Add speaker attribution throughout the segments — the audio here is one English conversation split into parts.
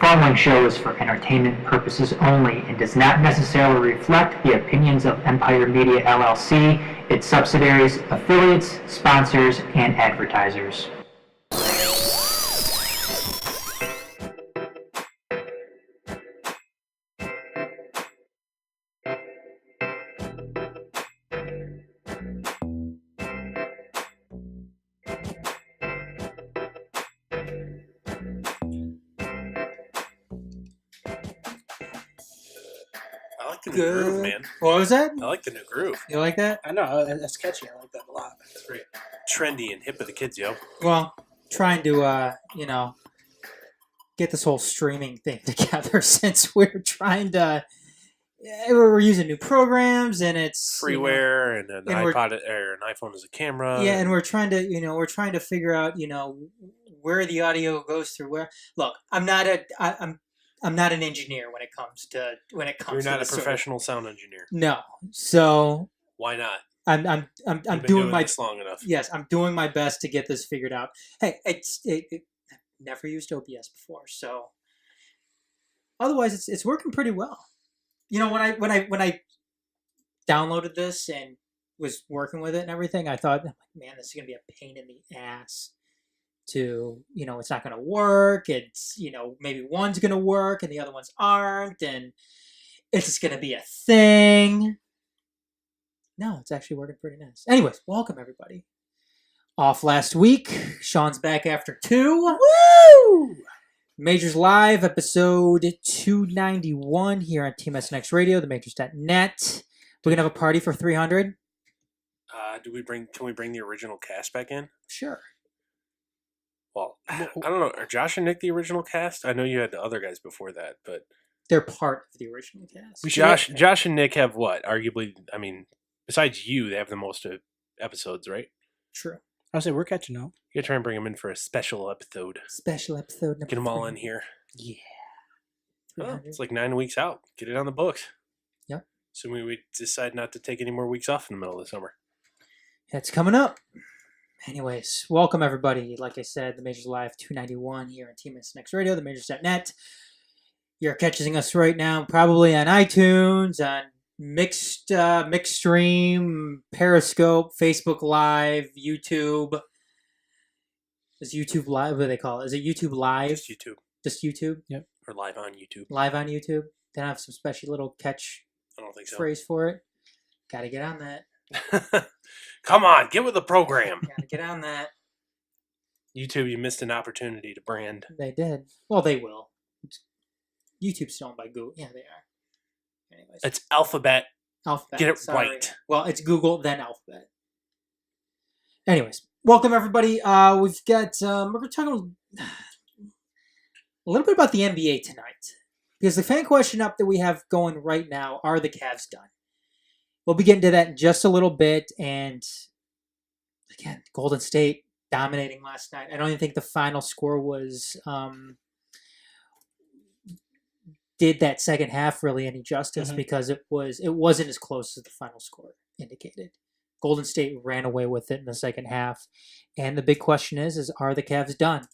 Speaker 1: following show is for entertainment purposes only and does not necessarily reflect the opinions of Empire Media LLC, its subsidiaries, affiliates, sponsors, and advertisers.
Speaker 2: I like the new groove, man.
Speaker 3: What was that?
Speaker 2: I like the new groove.
Speaker 3: You like that?
Speaker 4: I know, that's catchy. I like that a lot.
Speaker 2: It's very trendy and hip with the kids, yo.
Speaker 3: Well, trying to, get this whole streaming thing together since we're trying to. We're using new programs and it's
Speaker 2: freeware and an iPod or an iPhone as a camera.
Speaker 3: Yeah, and we're trying to figure out, where the audio goes through where. Look, I'm not an engineer when it comes to
Speaker 2: You're not a professional sound engineer.
Speaker 3: No, so
Speaker 2: why not?
Speaker 3: I'm
Speaker 2: doing this long enough.
Speaker 3: Yes, I'm doing my best to get this figured out. Hey, I've never used OBS before, so otherwise it's working pretty well. When I downloaded this and was working with it and everything, I thought, man, this is gonna be a pain in the ass. It's not going to work. It's, maybe one's going to work and the other ones aren't. And it's just going to be a thing. No, it's actually working pretty nice. Anyways, welcome everybody. Off last week. Shawn's back after 2. Woo! Majors Live, episode 291 here on TMSNX Radio, the Majors.net. We're going to have a party for 300.
Speaker 2: Can we bring the original cast back in?
Speaker 3: Sure.
Speaker 2: Well, I don't know. Are Josh and Nick the original cast? I know you had the other guys before that, but
Speaker 3: they're part of the original cast.
Speaker 2: Josh and Nick have what? Arguably, I mean, besides you, they have the most episodes, right?
Speaker 3: True.
Speaker 4: I'll say we're catching up.
Speaker 2: You gotta try and bring them in for a special episode.
Speaker 3: Number
Speaker 2: Get them all in here.
Speaker 3: Yeah.
Speaker 2: Well, it's like 9 weeks out. Get it on the books.
Speaker 3: Yep.
Speaker 2: Assuming we decide not to take any more weeks off in the middle of the summer.
Speaker 3: It's coming up. Anyways, welcome everybody. Like I said, the Majors Live 291 here on TMSNX Radio, the Majors.net. You're catching us right now probably on iTunes, on Mixed Stream, Periscope, Facebook Live, YouTube. Is YouTube Live? What do they call it? Is it YouTube Live?
Speaker 2: Just YouTube.
Speaker 3: Just YouTube?
Speaker 4: Yep.
Speaker 2: Or live on YouTube.
Speaker 3: Live on YouTube. They don't have some special little catch
Speaker 2: I don't think so.
Speaker 3: phrase for it. Got to get on that.
Speaker 2: Come on, get with the program.
Speaker 3: Gotta get on that.
Speaker 2: YouTube, you missed an opportunity to brand.
Speaker 3: They did. Well, they will. YouTube's owned by Google. Yeah, they are. Anyways.
Speaker 2: It's Alphabet.
Speaker 3: Alphabet.
Speaker 2: Get it
Speaker 3: Sorry.
Speaker 2: right.
Speaker 3: Well, it's Google, then Alphabet. Anyways, welcome everybody. We've got, we're going to talk a little bit about the NBA tonight. Because the fan question up that we have going right now, are the Cavs done? We'll be getting to that in just a little bit. And again, Golden State dominating last night. I don't even think the final score was did that second half really any justice because it wasn't as close as the final score indicated. Golden State ran away with it in the second half. And the big question is are the Cavs done?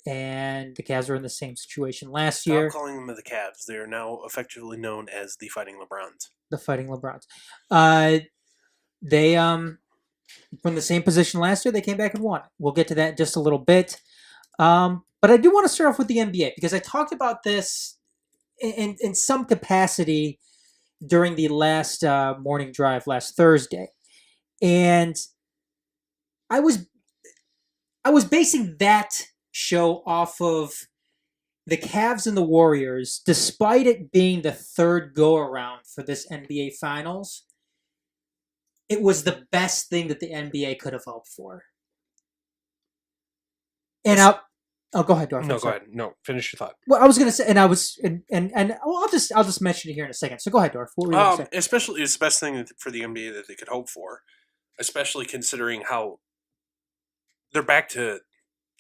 Speaker 3: And the Cavs are in the same situation last year.
Speaker 2: Stop calling them the Cavs. They are now effectively known as the Fighting LeBrons.
Speaker 3: The Fighting LeBrons. They from the same position last year, they came back and won. We'll get to that in just a little bit. But I do want to start off with the NBA because I talked about this in some capacity during the last morning drive last Thursday. And I was basing that show off of the Cavs and the Warriors, despite it being the third go-around for this NBA Finals. It was the best thing that the NBA could have hoped for. And go ahead, Dorf.
Speaker 2: No, go ahead. No, finish your thought.
Speaker 3: Well, I was going to say, and I was, I'll just mention it here in a second. So go ahead, Dorf. What were you going to say?
Speaker 2: Especially, it's the best thing for the NBA that they could hope for, especially considering how they're back to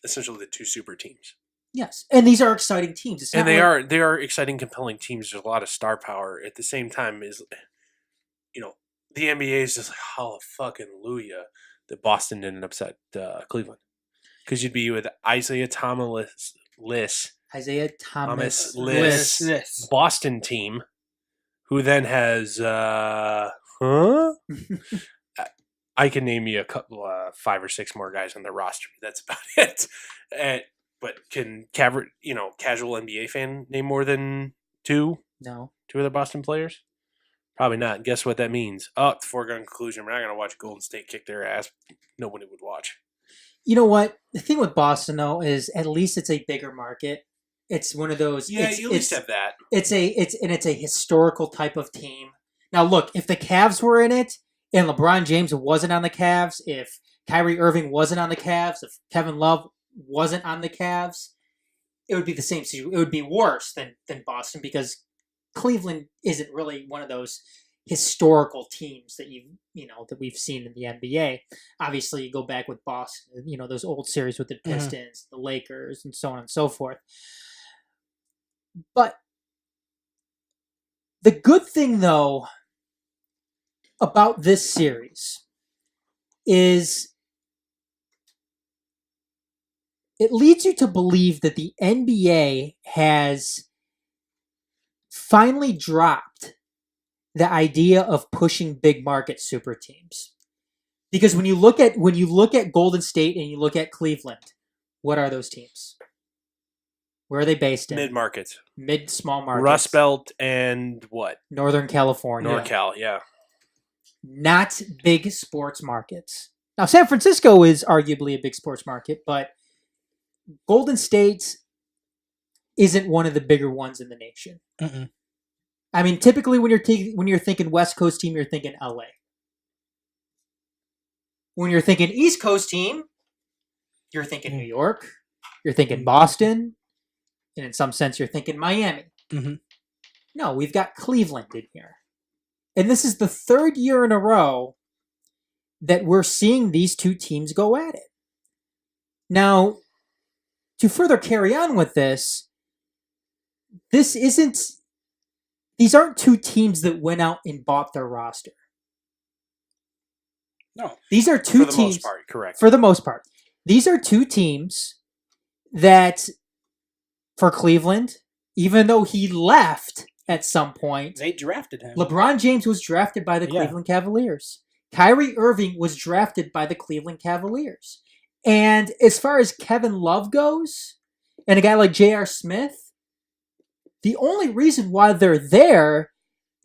Speaker 2: essentially the two super teams.
Speaker 3: Yes, and these are exciting teams.
Speaker 2: And they are exciting, compelling teams. There's a lot of star power. At the same time, the NBA is just like, hallelujah that Boston didn't upset Cleveland. Because you'd be with Isaiah Thomas
Speaker 3: Isaiah Thomas
Speaker 2: Liss.
Speaker 4: This.
Speaker 2: Boston team, who then has I can name you a couple, 5 or 6 more guys on their roster. That's about it. But can casual NBA fan name more than two
Speaker 3: No.
Speaker 2: of the Boston players? Probably not. Guess what that means? The foregone conclusion. We're not going to watch Golden State kick their ass. Nobody would watch.
Speaker 3: You know what? The thing with Boston, though, is at least it's a bigger market. It's one of those.
Speaker 2: Yeah, you at least have that.
Speaker 3: It's a historical type of team. Now, look, if the Cavs were in it and LeBron James wasn't on the Cavs, if Kyrie Irving wasn't on the Cavs, if Kevin Love wasn't on the Cavs, it would be the same. It would be worse than Boston because Cleveland isn't really one of those historical teams that that we've seen in the NBA. Obviously, you go back with Boston, those old series with the Pistons, the Lakers, and so on and so forth. But the good thing, though, about this series is it leads you to believe that the NBA has finally dropped the idea of pushing big market super teams. Because when you look at Golden State and you look at Cleveland, what are those teams? Where are they based in?
Speaker 2: Mid-market.
Speaker 3: Mid-small markets.
Speaker 2: Rust Belt and what?
Speaker 3: Northern California.
Speaker 2: NorCal, yeah.
Speaker 3: Not big sports markets. Now, San Francisco is arguably a big sports market, but Golden State isn't one of the bigger ones in the nation.
Speaker 4: Mm-mm.
Speaker 3: I mean, typically when you're thinking West Coast team, you're thinking LA. When you're thinking East Coast team, you're thinking New York, you're thinking Boston, and in some sense, you're thinking Miami.
Speaker 4: Mm-hmm.
Speaker 3: No, we've got Cleveland in here. And this is the third year in a row that we're seeing these two teams go at it. Now, to further carry on with this, these aren't two teams that went out and bought their roster.
Speaker 4: No.
Speaker 3: These are two
Speaker 2: teams. For the most part, correct.
Speaker 3: For the most part. These are two teams that, for Cleveland, even though he left at some point,
Speaker 4: they drafted him.
Speaker 3: LeBron James was drafted by the Cleveland Cavaliers. Kyrie Irving was drafted by the Cleveland Cavaliers. And as far as Kevin Love goes, and a guy like J.R. Smith, the only reason why they're there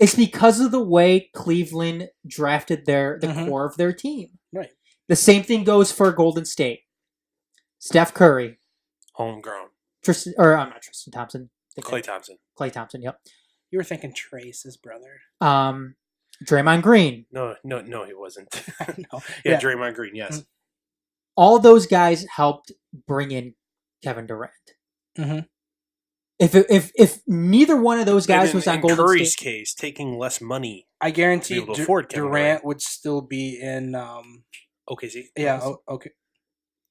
Speaker 3: is because of the way Cleveland drafted the core of their team.
Speaker 4: Right.
Speaker 3: The same thing goes for Golden State. Steph Curry.
Speaker 2: Homegrown.
Speaker 3: Not Tristan Thompson.
Speaker 2: Klay Thompson.
Speaker 3: Klay Thompson, yep.
Speaker 4: You were thinking Trace's brother.
Speaker 3: Draymond Green.
Speaker 2: No, he wasn't.
Speaker 4: No.
Speaker 2: Yeah, Draymond Green, yes.
Speaker 3: All those guys helped bring in Kevin Durant.
Speaker 4: Mm-hmm.
Speaker 3: If neither one of those guys was on Golden
Speaker 2: Curry's
Speaker 3: State,
Speaker 2: case, taking less money,
Speaker 4: I guarantee
Speaker 2: Durant
Speaker 4: would still be in.
Speaker 2: OKC.
Speaker 4: Yeah. Okay.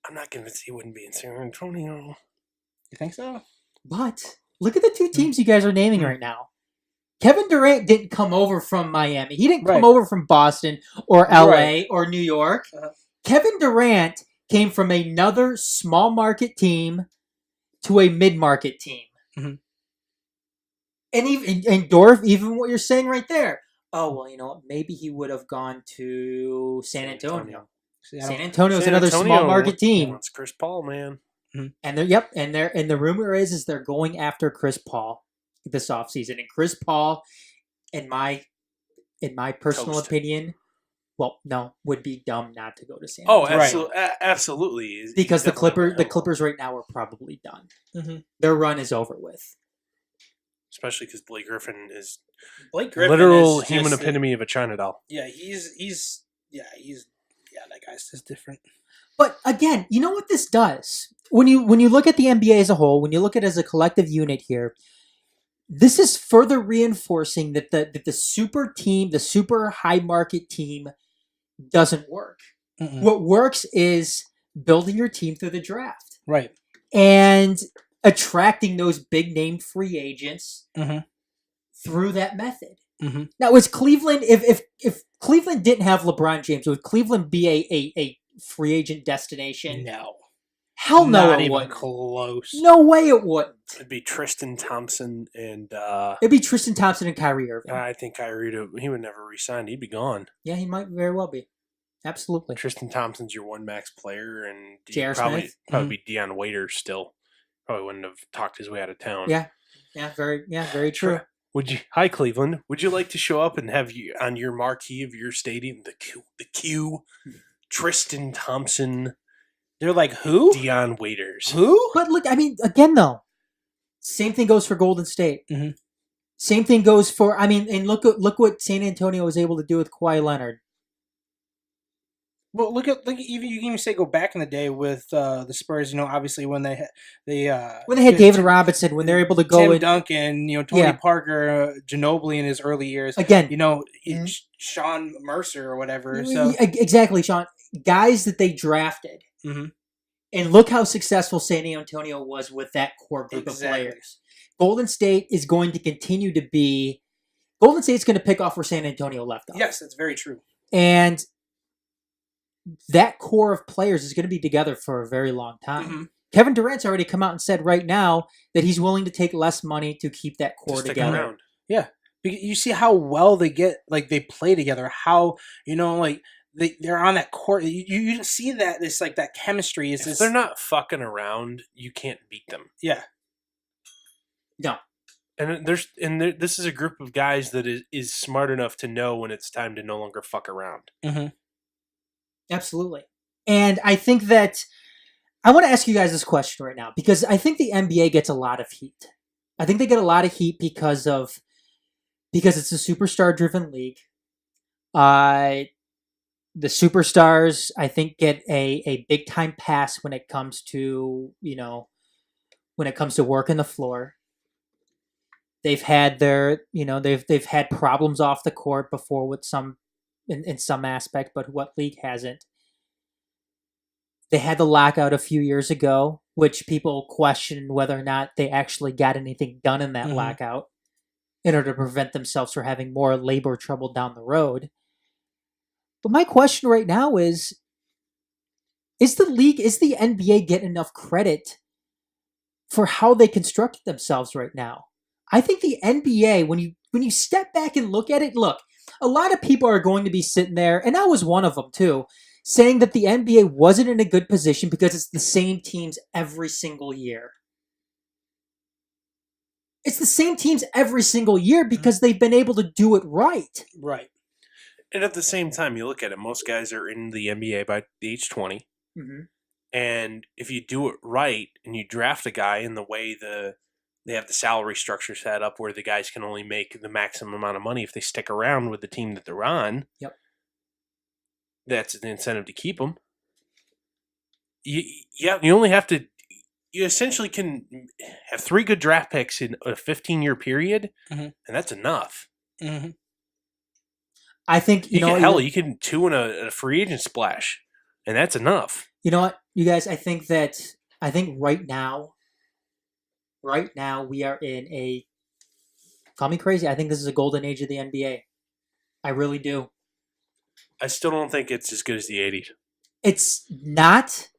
Speaker 2: I'm not convinced he wouldn't be in San Antonio.
Speaker 4: You think so?
Speaker 3: but look at the two teams you guys are naming right now. Kevin Durant didn't come over from Miami. He didn't come over from Boston or LA or New York. Kevin Durant came from another small market team to a mid-market team.
Speaker 4: Mm-hmm.
Speaker 3: And Dorf, even what you're saying right there. Oh, well, you know what? Maybe he would have gone to San Antonio. San Antonio is another small market team.
Speaker 2: It's Chris Paul, man.
Speaker 3: Mm-hmm. And the rumor is they're going after Chris Paul this offseason. And Chris Paul, in my personal opinion, would be dumb not to go to San Antonio.
Speaker 2: Oh, absolutely, absolutely.
Speaker 3: Because the Clippers right now are probably done.
Speaker 4: Mm-hmm.
Speaker 3: Their run is over with.
Speaker 2: Especially because Blake Griffin is
Speaker 4: literal
Speaker 2: human epitome of a China doll.
Speaker 4: Yeah, that guy's just different.
Speaker 3: But again, you know what this does? When you look at the NBA as a whole, when you look at it as a collective unit here, this is further reinforcing that the super team, the super high market team, doesn't work.
Speaker 4: Mm-mm.
Speaker 3: What works is building your team through the draft.
Speaker 4: Right.
Speaker 3: And attracting those big name free agents through that method.
Speaker 4: Mm-hmm.
Speaker 3: Now, is Cleveland, if Cleveland didn't have LeBron James, would Cleveland be a free agent destination?
Speaker 4: No.
Speaker 3: Hell no,
Speaker 4: Not
Speaker 3: it
Speaker 4: even
Speaker 3: wouldn't.
Speaker 4: close.
Speaker 3: No way it wouldn't.
Speaker 2: It'd be Tristan Thompson and
Speaker 3: It'd be Tristan Thompson and Kyrie Irving.
Speaker 2: I think Kyrie, he would never resign. He'd be gone.
Speaker 3: Yeah, he might very well be. Absolutely.
Speaker 2: Tristan Thompson's your one max player, and
Speaker 3: J.R.
Speaker 2: probably
Speaker 3: Smith?
Speaker 2: be Deion Waiters still. Probably wouldn't have talked his way out of town.
Speaker 3: Yeah, very true.
Speaker 2: Would you? Hi, Cleveland. Would you like to show up and have you on your marquee of your stadium the Q, Tristan Thompson,
Speaker 4: They're like, who?
Speaker 2: Deion Waiters?
Speaker 4: Who?
Speaker 3: But look, I mean, again though, same thing goes for Golden State.
Speaker 4: Mhm.
Speaker 3: Same thing goes for. I mean, and look what San Antonio was able to do with Kawhi Leonard.
Speaker 4: Well, look even you can even say go back in the day with the Spurs. Obviously when they
Speaker 3: When they had David Robinson, when they're able to go
Speaker 4: Tim
Speaker 3: in
Speaker 4: Duncan, Tony
Speaker 3: Yeah.
Speaker 4: Parker, Ginobili in his early years.
Speaker 3: again.
Speaker 4: Shawn Mercer or whatever. So
Speaker 3: Exactly, Shawn. Guys that they drafted,
Speaker 4: Mhm.
Speaker 3: and look how successful San Antonio was with that core group
Speaker 4: Exactly.
Speaker 3: of players. Golden State is going to continue to be. Golden State's going to pick off where San Antonio left off.
Speaker 4: yes, that's very true.
Speaker 3: And that core of players is going to be together for a very long time.
Speaker 4: Mhm.
Speaker 3: Kevin Durant's already come out and said right now that he's willing to take less money to keep that core
Speaker 2: Stick
Speaker 3: together.
Speaker 2: around.
Speaker 4: You see how well they get, like they play together. How they're on that court. You see that it's like that chemistry is.
Speaker 2: If they're not fucking around, you can't beat them.
Speaker 4: Yeah.
Speaker 3: No.
Speaker 2: And this is a group of guys that is smart enough to know when it's time to no longer fuck around.
Speaker 4: Mm-hmm.
Speaker 3: Absolutely. And I think that I want to ask you guys this question right now because I think the NBA gets a lot of heat. I think they get a lot of heat because it's a superstar driven league. The superstars, I think, get a big time pass when it comes to working the floor. They've had they've had problems off the court before with in some aspect, but what league hasn't? They had the lockout a few years ago, which people questioned whether or not they actually got anything done in that lockout in order to prevent themselves from having more labor trouble down the road. But my question right now is the NBA getting enough credit for how they constructed themselves right now? I think the NBA, when you step back and look at it, look, a lot of people are going to be sitting there, and I was one of them too, saying that the NBA wasn't in a good position because it's the same teams every single year. It's the same teams every single year because they've been able to do it right.
Speaker 4: Right.
Speaker 2: And at the same time, you look at it, most guys are in the NBA by the age 20.
Speaker 3: Mm-hmm.
Speaker 2: And if you do it right and you draft a guy in the way they have the salary structure set up where the guys can only make the maximum amount of money if they stick around with the team that they're on.
Speaker 3: Yep.
Speaker 2: That's the incentive to keep them. You essentially can have 3 good draft picks in a 15-year period, and that's enough.
Speaker 4: Mm-hmm.
Speaker 3: I think
Speaker 2: you can 2 in a free agent splash, and that's enough.
Speaker 3: You know what, you guys? I think right now we are in a. Call me crazy. I think this is a golden age of the NBA. I really do.
Speaker 2: I still don't think it's as good as the 80s.
Speaker 3: It's not,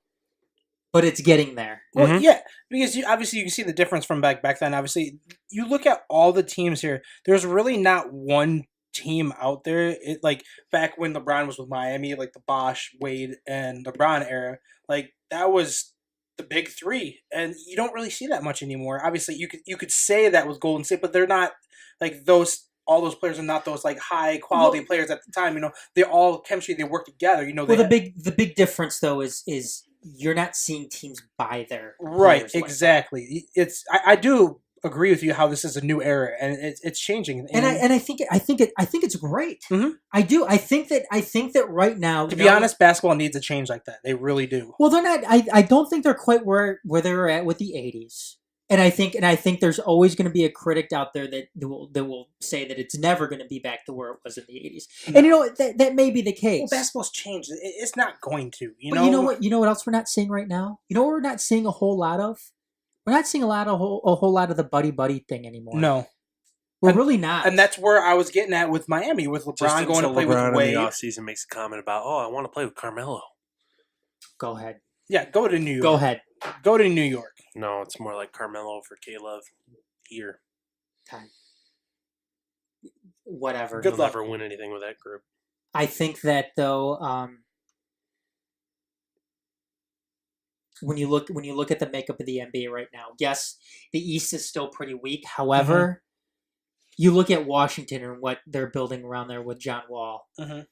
Speaker 3: but it's getting there.
Speaker 4: Well, yeah, because you can see the difference from back then. Obviously, you look at all the teams here. There's really not one team out there. It like back when LeBron was with Miami, like the Bosh, Wade, and LeBron era. Like that was the big 3, and you don't really see that much anymore. Obviously, you could say that was Golden State, but they're not like those. All those players are not those like high quality players at the time. They're all chemistry. They work together.
Speaker 3: The big difference though is you're not seeing teams buy their
Speaker 4: right. Exactly. It's I do agree with you how this is a new era and it's changing.
Speaker 3: And I think it's great.
Speaker 4: Mm-hmm.
Speaker 3: I do. I think that right now,
Speaker 4: to be honest, basketball needs a change like that. They really do.
Speaker 3: Well, they're not. I don't think they're quite where they were at with the 80s. And I think there's always going to be a critic out there that will say that it's never going to be back to where it was in the 80s. No. And that may be the case.
Speaker 4: Well, basketball's changed. It's not going to.
Speaker 3: But you know what? You know what else we're not seeing right now? You know what we're not seeing a whole lot of? We're not seeing a whole lot of the buddy thing anymore.
Speaker 4: No.
Speaker 3: We're really not.
Speaker 4: And that's where I was getting at with Miami, with LeBron going to play with Wade.
Speaker 2: In the offseason makes a comment about, I want to play with Carmelo.
Speaker 3: Go ahead.
Speaker 4: Yeah, go to New York.
Speaker 3: Go ahead.
Speaker 4: Go to New York.
Speaker 2: No, it's more like Carmelo for K-Love here.
Speaker 3: Whatever.
Speaker 4: Good
Speaker 2: He'll
Speaker 4: luck.
Speaker 2: never win anything with that group.
Speaker 3: I think that though, when you look at the makeup of the NBA right now, yes, the East is still pretty weak. However, you look at Washington and what they're building around there with John Wall.
Speaker 4: Mhm.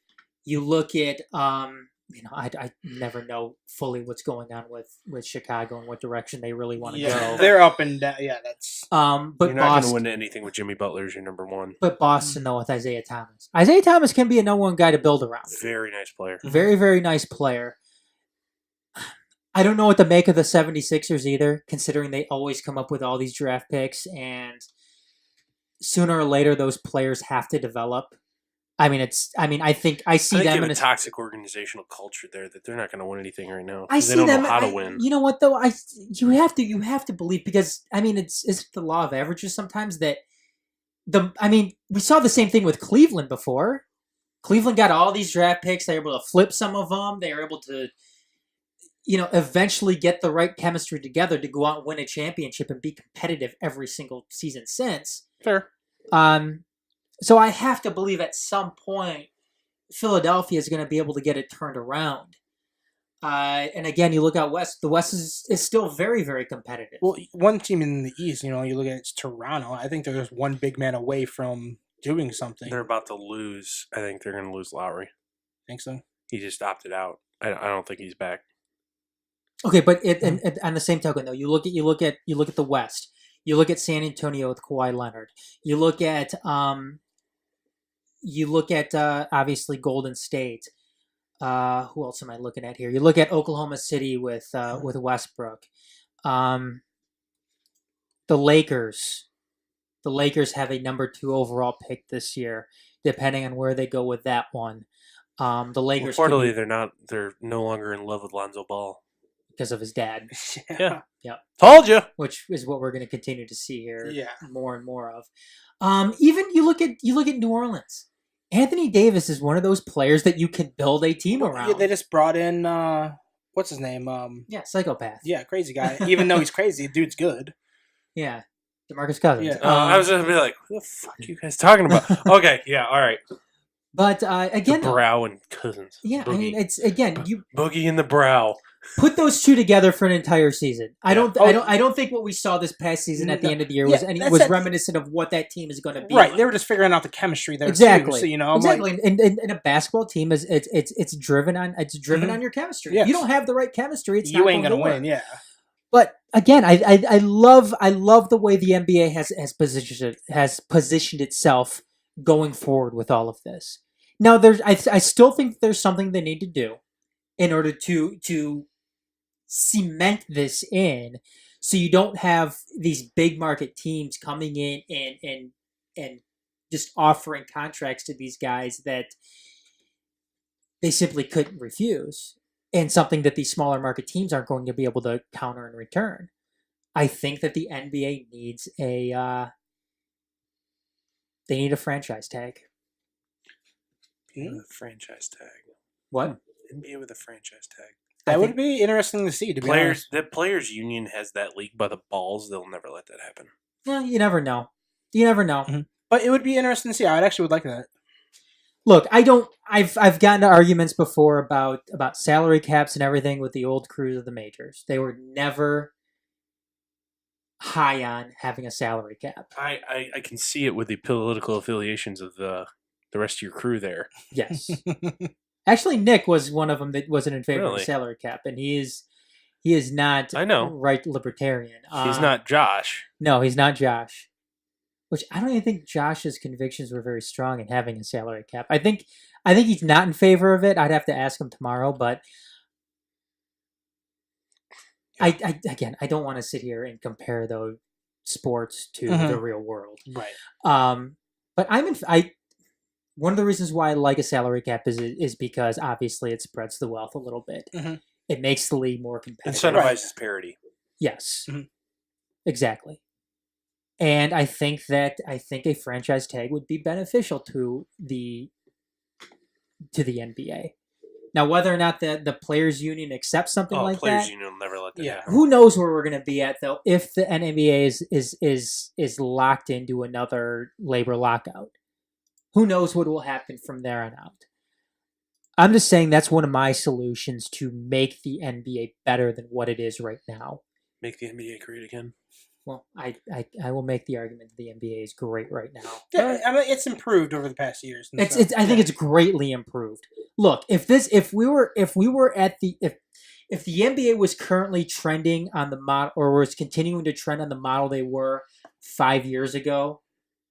Speaker 3: You look at I never know fully what's going on with Chicago and what direction they really want to go.
Speaker 4: They're up and down. Yeah, that's.
Speaker 3: But
Speaker 2: You're not going to
Speaker 3: Boston,
Speaker 2: win anything with Jimmy Butler as your number one.
Speaker 3: but Boston though with Isaiah Thomas. Isaiah Thomas can be a number one guy to build around.
Speaker 2: Very nice player.
Speaker 3: Very, very nice player. I don't know what to make of the 76ers either, considering they always come up with all these draft picks, and sooner or later those players have to develop. I think I see
Speaker 2: I think
Speaker 3: them
Speaker 2: they
Speaker 3: in
Speaker 2: have
Speaker 3: a
Speaker 2: a toxic organizational culture there that they're not going to win anything right now.
Speaker 3: I
Speaker 2: 'cause
Speaker 3: see
Speaker 2: they don't
Speaker 3: them.
Speaker 2: know how to win.
Speaker 3: You know what though? You have to believe, because it's the law of averages sometimes that we saw the same thing with Cleveland before. Cleveland got all these draft picks. They were able to flip some of them. They were able to, eventually get the right chemistry together to go out and win a championship and be competitive every single season since.
Speaker 4: Fair.
Speaker 3: So I have to believe at some point Philadelphia is going to be able to get it turned around. And again, you look out west. The West is still very, very competitive.
Speaker 4: Well, one team in the East, you look at it's Toronto. I think they're just one big man away from doing something.
Speaker 2: They're about to lose. I think they're going to lose Lowry.
Speaker 4: Think so?
Speaker 2: He just opted out. I don't think he's back.
Speaker 3: Okay, but on the same token, though, you look at the West. You look at San Antonio with Kawhi Leonard. You look at obviously Golden State. Who else am I looking at here? You look at Oklahoma City with Westbrook. The Lakers. The Lakers have a number 2 overall pick this year, depending on where they go with that one. The Lakers.
Speaker 2: Reportedly, they're no longer in love with Lonzo Ball.
Speaker 3: Because of his dad.
Speaker 2: Yeah.
Speaker 3: Yeah.
Speaker 2: Told you.
Speaker 3: Which is what we're going to continue to see here.
Speaker 4: Yeah.
Speaker 3: More and more of. Even you look at New Orleans. Anthony Davis is one of those players that you can build a team around.
Speaker 4: Yeah, they just brought in what's his name?
Speaker 3: Psychopath.
Speaker 4: Yeah, crazy guy. Even though he's crazy, dude's good.
Speaker 3: Yeah. DeMarcus Cousins.
Speaker 4: Yeah.
Speaker 2: I was going to be like, what the fuck are you guys talking about? Okay, yeah, all right.
Speaker 3: But again,
Speaker 2: the Brow and Cousins.
Speaker 3: yeah,
Speaker 2: Boogie.
Speaker 3: it's again you
Speaker 2: Boogie in the Brow.
Speaker 3: put those two together for an entire season. I don't think what we saw this past season at the end of the year was reminiscent of what that team is going to be.
Speaker 4: Right,
Speaker 3: like.
Speaker 4: they were just figuring out the chemistry there.
Speaker 3: Exactly.
Speaker 4: Too, so,
Speaker 3: exactly. And a basketball team is it's driven on on your chemistry.
Speaker 4: Yes.
Speaker 3: If you don't have the right chemistry, it's
Speaker 4: you
Speaker 3: not
Speaker 4: ain't
Speaker 3: going
Speaker 4: gonna
Speaker 3: to
Speaker 4: win.
Speaker 3: work.
Speaker 4: Yeah.
Speaker 3: But again, I love the way the NBA has positioned itself going forward with all of this. Now, I still think there's something they need to do in order to cement this in, so you don't have these big market teams coming in and just offering contracts to these guys that they simply couldn't refuse, and something that these smaller market teams aren't going to be able to counter in return. I think that the NBA needs they need a franchise tag.
Speaker 2: Franchise tag.
Speaker 3: What?
Speaker 2: NBA with a franchise tag.
Speaker 4: That would be interesting to see. To be honest.
Speaker 2: The players union has that league by the balls. They'll never let that happen.
Speaker 3: Well, you never know. You never know.
Speaker 4: Mm-hmm. But it would be interesting to see. I actually would like that.
Speaker 3: Look, I've gotten to arguments before about salary caps and everything with the old crews of the majors. They were never high on having a salary cap.
Speaker 2: I can see it with the political affiliations of the rest of your crew there.
Speaker 3: Yes. Actually, Nick was one of them that wasn't in favor of
Speaker 2: Really?
Speaker 3: the salary cap, and he is not
Speaker 2: I know.
Speaker 3: right libertarian.
Speaker 2: He's not Josh.
Speaker 3: No, he's not Josh. Which I don't even think Josh's convictions were very strong in having a salary cap. I think he's not in favor of it. I'd have to ask him tomorrow, but I don't want to sit here and compare those sports to the real world.
Speaker 4: Right.
Speaker 3: But one of the reasons why I like a salary cap is because obviously it spreads the wealth a little bit.
Speaker 4: Mm-hmm.
Speaker 3: It makes the league more competitive.
Speaker 2: Incentivizes parity.
Speaker 3: Yes,
Speaker 4: Mm-hmm.
Speaker 3: exactly. And I think a franchise tag would be beneficial to the NBA. Now, whether or not the players' union accepts something like
Speaker 2: Players
Speaker 3: that,
Speaker 2: Union will never let that
Speaker 4: Yeah.
Speaker 2: happen.
Speaker 3: who knows where we're going to be at though if the NBA is locked into another labor lockout. Who knows what will happen from there on out. I'm just saying that's one of my solutions to make the NBA better than what it is right now.
Speaker 2: Make the NBA great again.
Speaker 3: Well, I will make the argument that the NBA is great right now.
Speaker 4: Yeah, I mean, it's improved over the past years. and
Speaker 3: It's
Speaker 4: stuff.
Speaker 3: I think it's greatly improved. Look, if we were at the if the NBA was currently trending on the model or was continuing to trend on the model they were 5 years ago,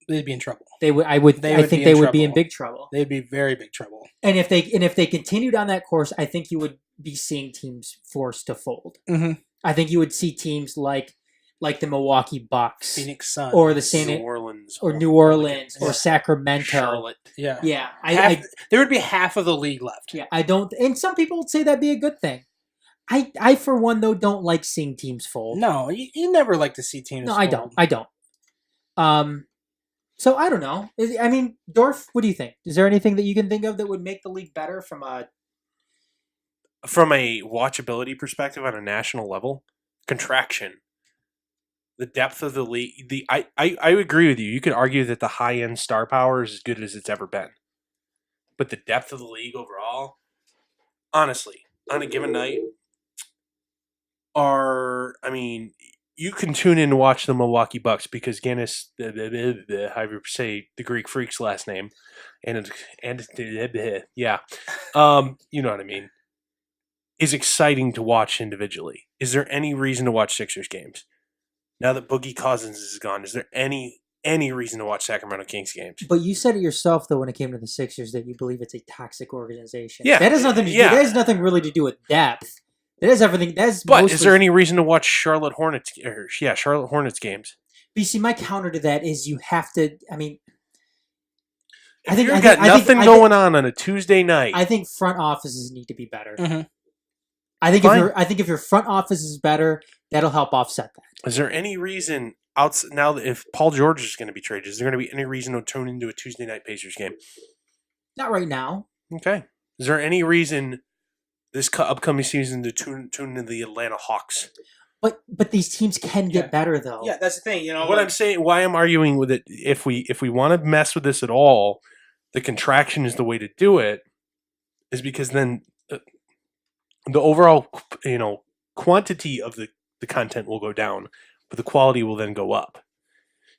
Speaker 4: they'd be in trouble.
Speaker 3: I think they would be in big trouble.
Speaker 4: They'd be very big trouble.
Speaker 3: And if they continued on that course, I think you would be seeing teams forced to fold.
Speaker 4: Mm-hmm.
Speaker 3: I think you would see teams like the Milwaukee Bucks,
Speaker 4: Phoenix Suns,
Speaker 3: or the
Speaker 2: New Orleans,
Speaker 3: or New Orleans,
Speaker 4: Yeah.
Speaker 3: or Sacramento.
Speaker 2: Charlotte.
Speaker 4: Yeah,
Speaker 3: Yeah,
Speaker 4: there would be half of the league left.
Speaker 3: yeah, I don't. And some people would say that'd be a good thing. I for one though don't like seeing teams fold.
Speaker 4: No, you never like to see teams.
Speaker 3: No, I don't. I don't. So I don't know. I mean, Dorf, what do you think? Is there anything that you can think of that would make the league better from a
Speaker 2: watchability perspective on a national level? Contraction. The depth of the league. I agree with you. You could argue that the high end star power is as good as it's ever been. But the depth of the league overall, honestly, on a given night, you can tune in and watch the Milwaukee Bucks because Giannis, however you say the Greek freak's last name, and yeah, you know what I mean, is exciting to watch individually. Is there any reason to watch Sixers games? Now that Boogie Cousins is gone, is there any reason to watch Sacramento Kings games?
Speaker 3: But you said it yourself, though, when it came to the Sixers, that you believe it's a toxic organization.
Speaker 2: Yeah,
Speaker 3: that has nothing.
Speaker 2: yeah.
Speaker 3: That has nothing really to do with depth. That has everything.
Speaker 2: But is there any reason to watch Charlotte Hornets games?
Speaker 3: But you see, my counter to that is you have to. I mean,
Speaker 2: If you've got nothing going on a Tuesday night.
Speaker 3: I think front offices need to be better.
Speaker 4: Mm-hmm.
Speaker 3: I think
Speaker 2: Fine.
Speaker 3: if your front office is better, that'll help offset that.
Speaker 2: Is there any reason now that if Paul George is going to be traded, is there going to be any reason to tune into a Tuesday night Pacers game?
Speaker 3: Not right now.
Speaker 2: Okay. Is there any reason this upcoming season to tune into the Atlanta Hawks?
Speaker 3: But these teams can get better though.
Speaker 4: Yeah, that's the thing. You know
Speaker 2: What I'm saying, why I'm arguing with it, if we want to mess with this at all, the contraction is the way to do it, is because then the overall quantity of the content will go down, but the quality will then go up.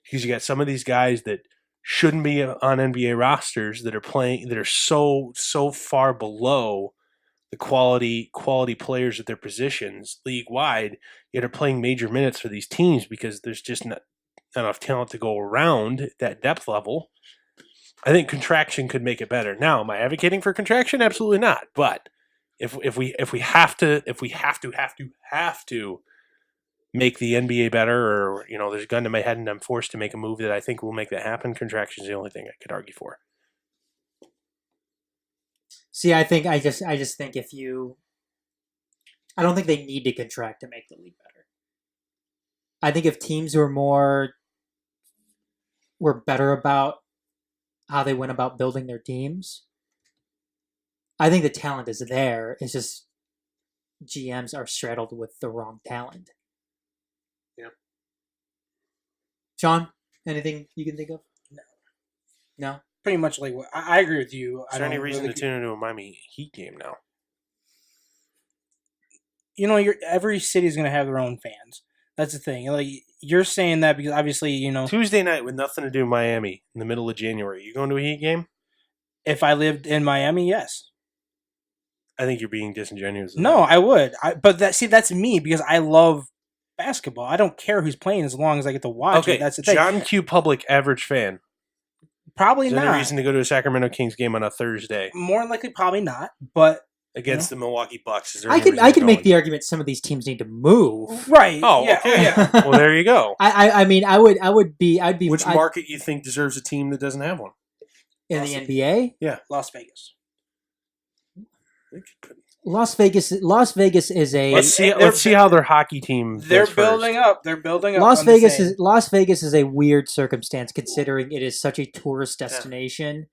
Speaker 2: Because you got some of these guys that shouldn't be on NBA rosters that are so far below the quality players at their positions league wide, yet are playing major minutes for these teams because there's just not enough talent to go around at that depth level. I think contraction could make it better. Now, am I advocating for contraction? Absolutely not. But if we have to make the NBA better, or there's a gun to my head and I'm forced to make a move that I think will make that happen, contraction is the only thing I could argue for.
Speaker 3: See, I just think I don't think they need to contract to make the league better. I think if teams were better about how they went about building their teams, I think the talent is there. It's just GMs are straddled with the wrong talent.
Speaker 2: Yeah.
Speaker 3: Shawn, anything you can think of? No.
Speaker 4: pretty much like what I agree with you.
Speaker 2: Is there any reason to tune into a Miami Heat game now?
Speaker 4: You know, every city is going to have their own fans. That's the thing. Like you're saying that because obviously, you know,
Speaker 2: Tuesday night with nothing to do in Miami in the middle of January. You going to a Heat game?
Speaker 4: if I lived in Miami, yes.
Speaker 2: I think you're being disingenuous.
Speaker 4: No, I would. But that's me because I love basketball. I don't care who's playing as long as I get to watch it. That's the thing.
Speaker 2: John Q. Public, average fan.
Speaker 4: Probably
Speaker 2: Is there
Speaker 4: not.
Speaker 2: any reason to go to a Sacramento Kings game on a Thursday
Speaker 4: More than likely, probably not. But
Speaker 2: against the Milwaukee Bucks? Is there
Speaker 3: I
Speaker 2: any
Speaker 3: could
Speaker 2: reason
Speaker 3: I
Speaker 2: to
Speaker 3: could
Speaker 2: go
Speaker 3: make
Speaker 2: in?
Speaker 3: the argument some of these teams need to move.
Speaker 4: right.
Speaker 2: Oh,
Speaker 4: yeah,
Speaker 2: okay.
Speaker 4: yeah.
Speaker 2: Well, there you go.
Speaker 3: I mean I'd be
Speaker 2: Which market you think deserves a team that doesn't have one?
Speaker 3: in the NBA.
Speaker 4: Las Vegas.
Speaker 3: Las Vegas is a
Speaker 2: Let's see how their hockey team.
Speaker 4: They're
Speaker 2: does
Speaker 4: building
Speaker 2: first.
Speaker 4: up. They're building up.
Speaker 3: Las
Speaker 4: I'm just saying.
Speaker 3: Vegas is a weird circumstance considering it is such a tourist destination.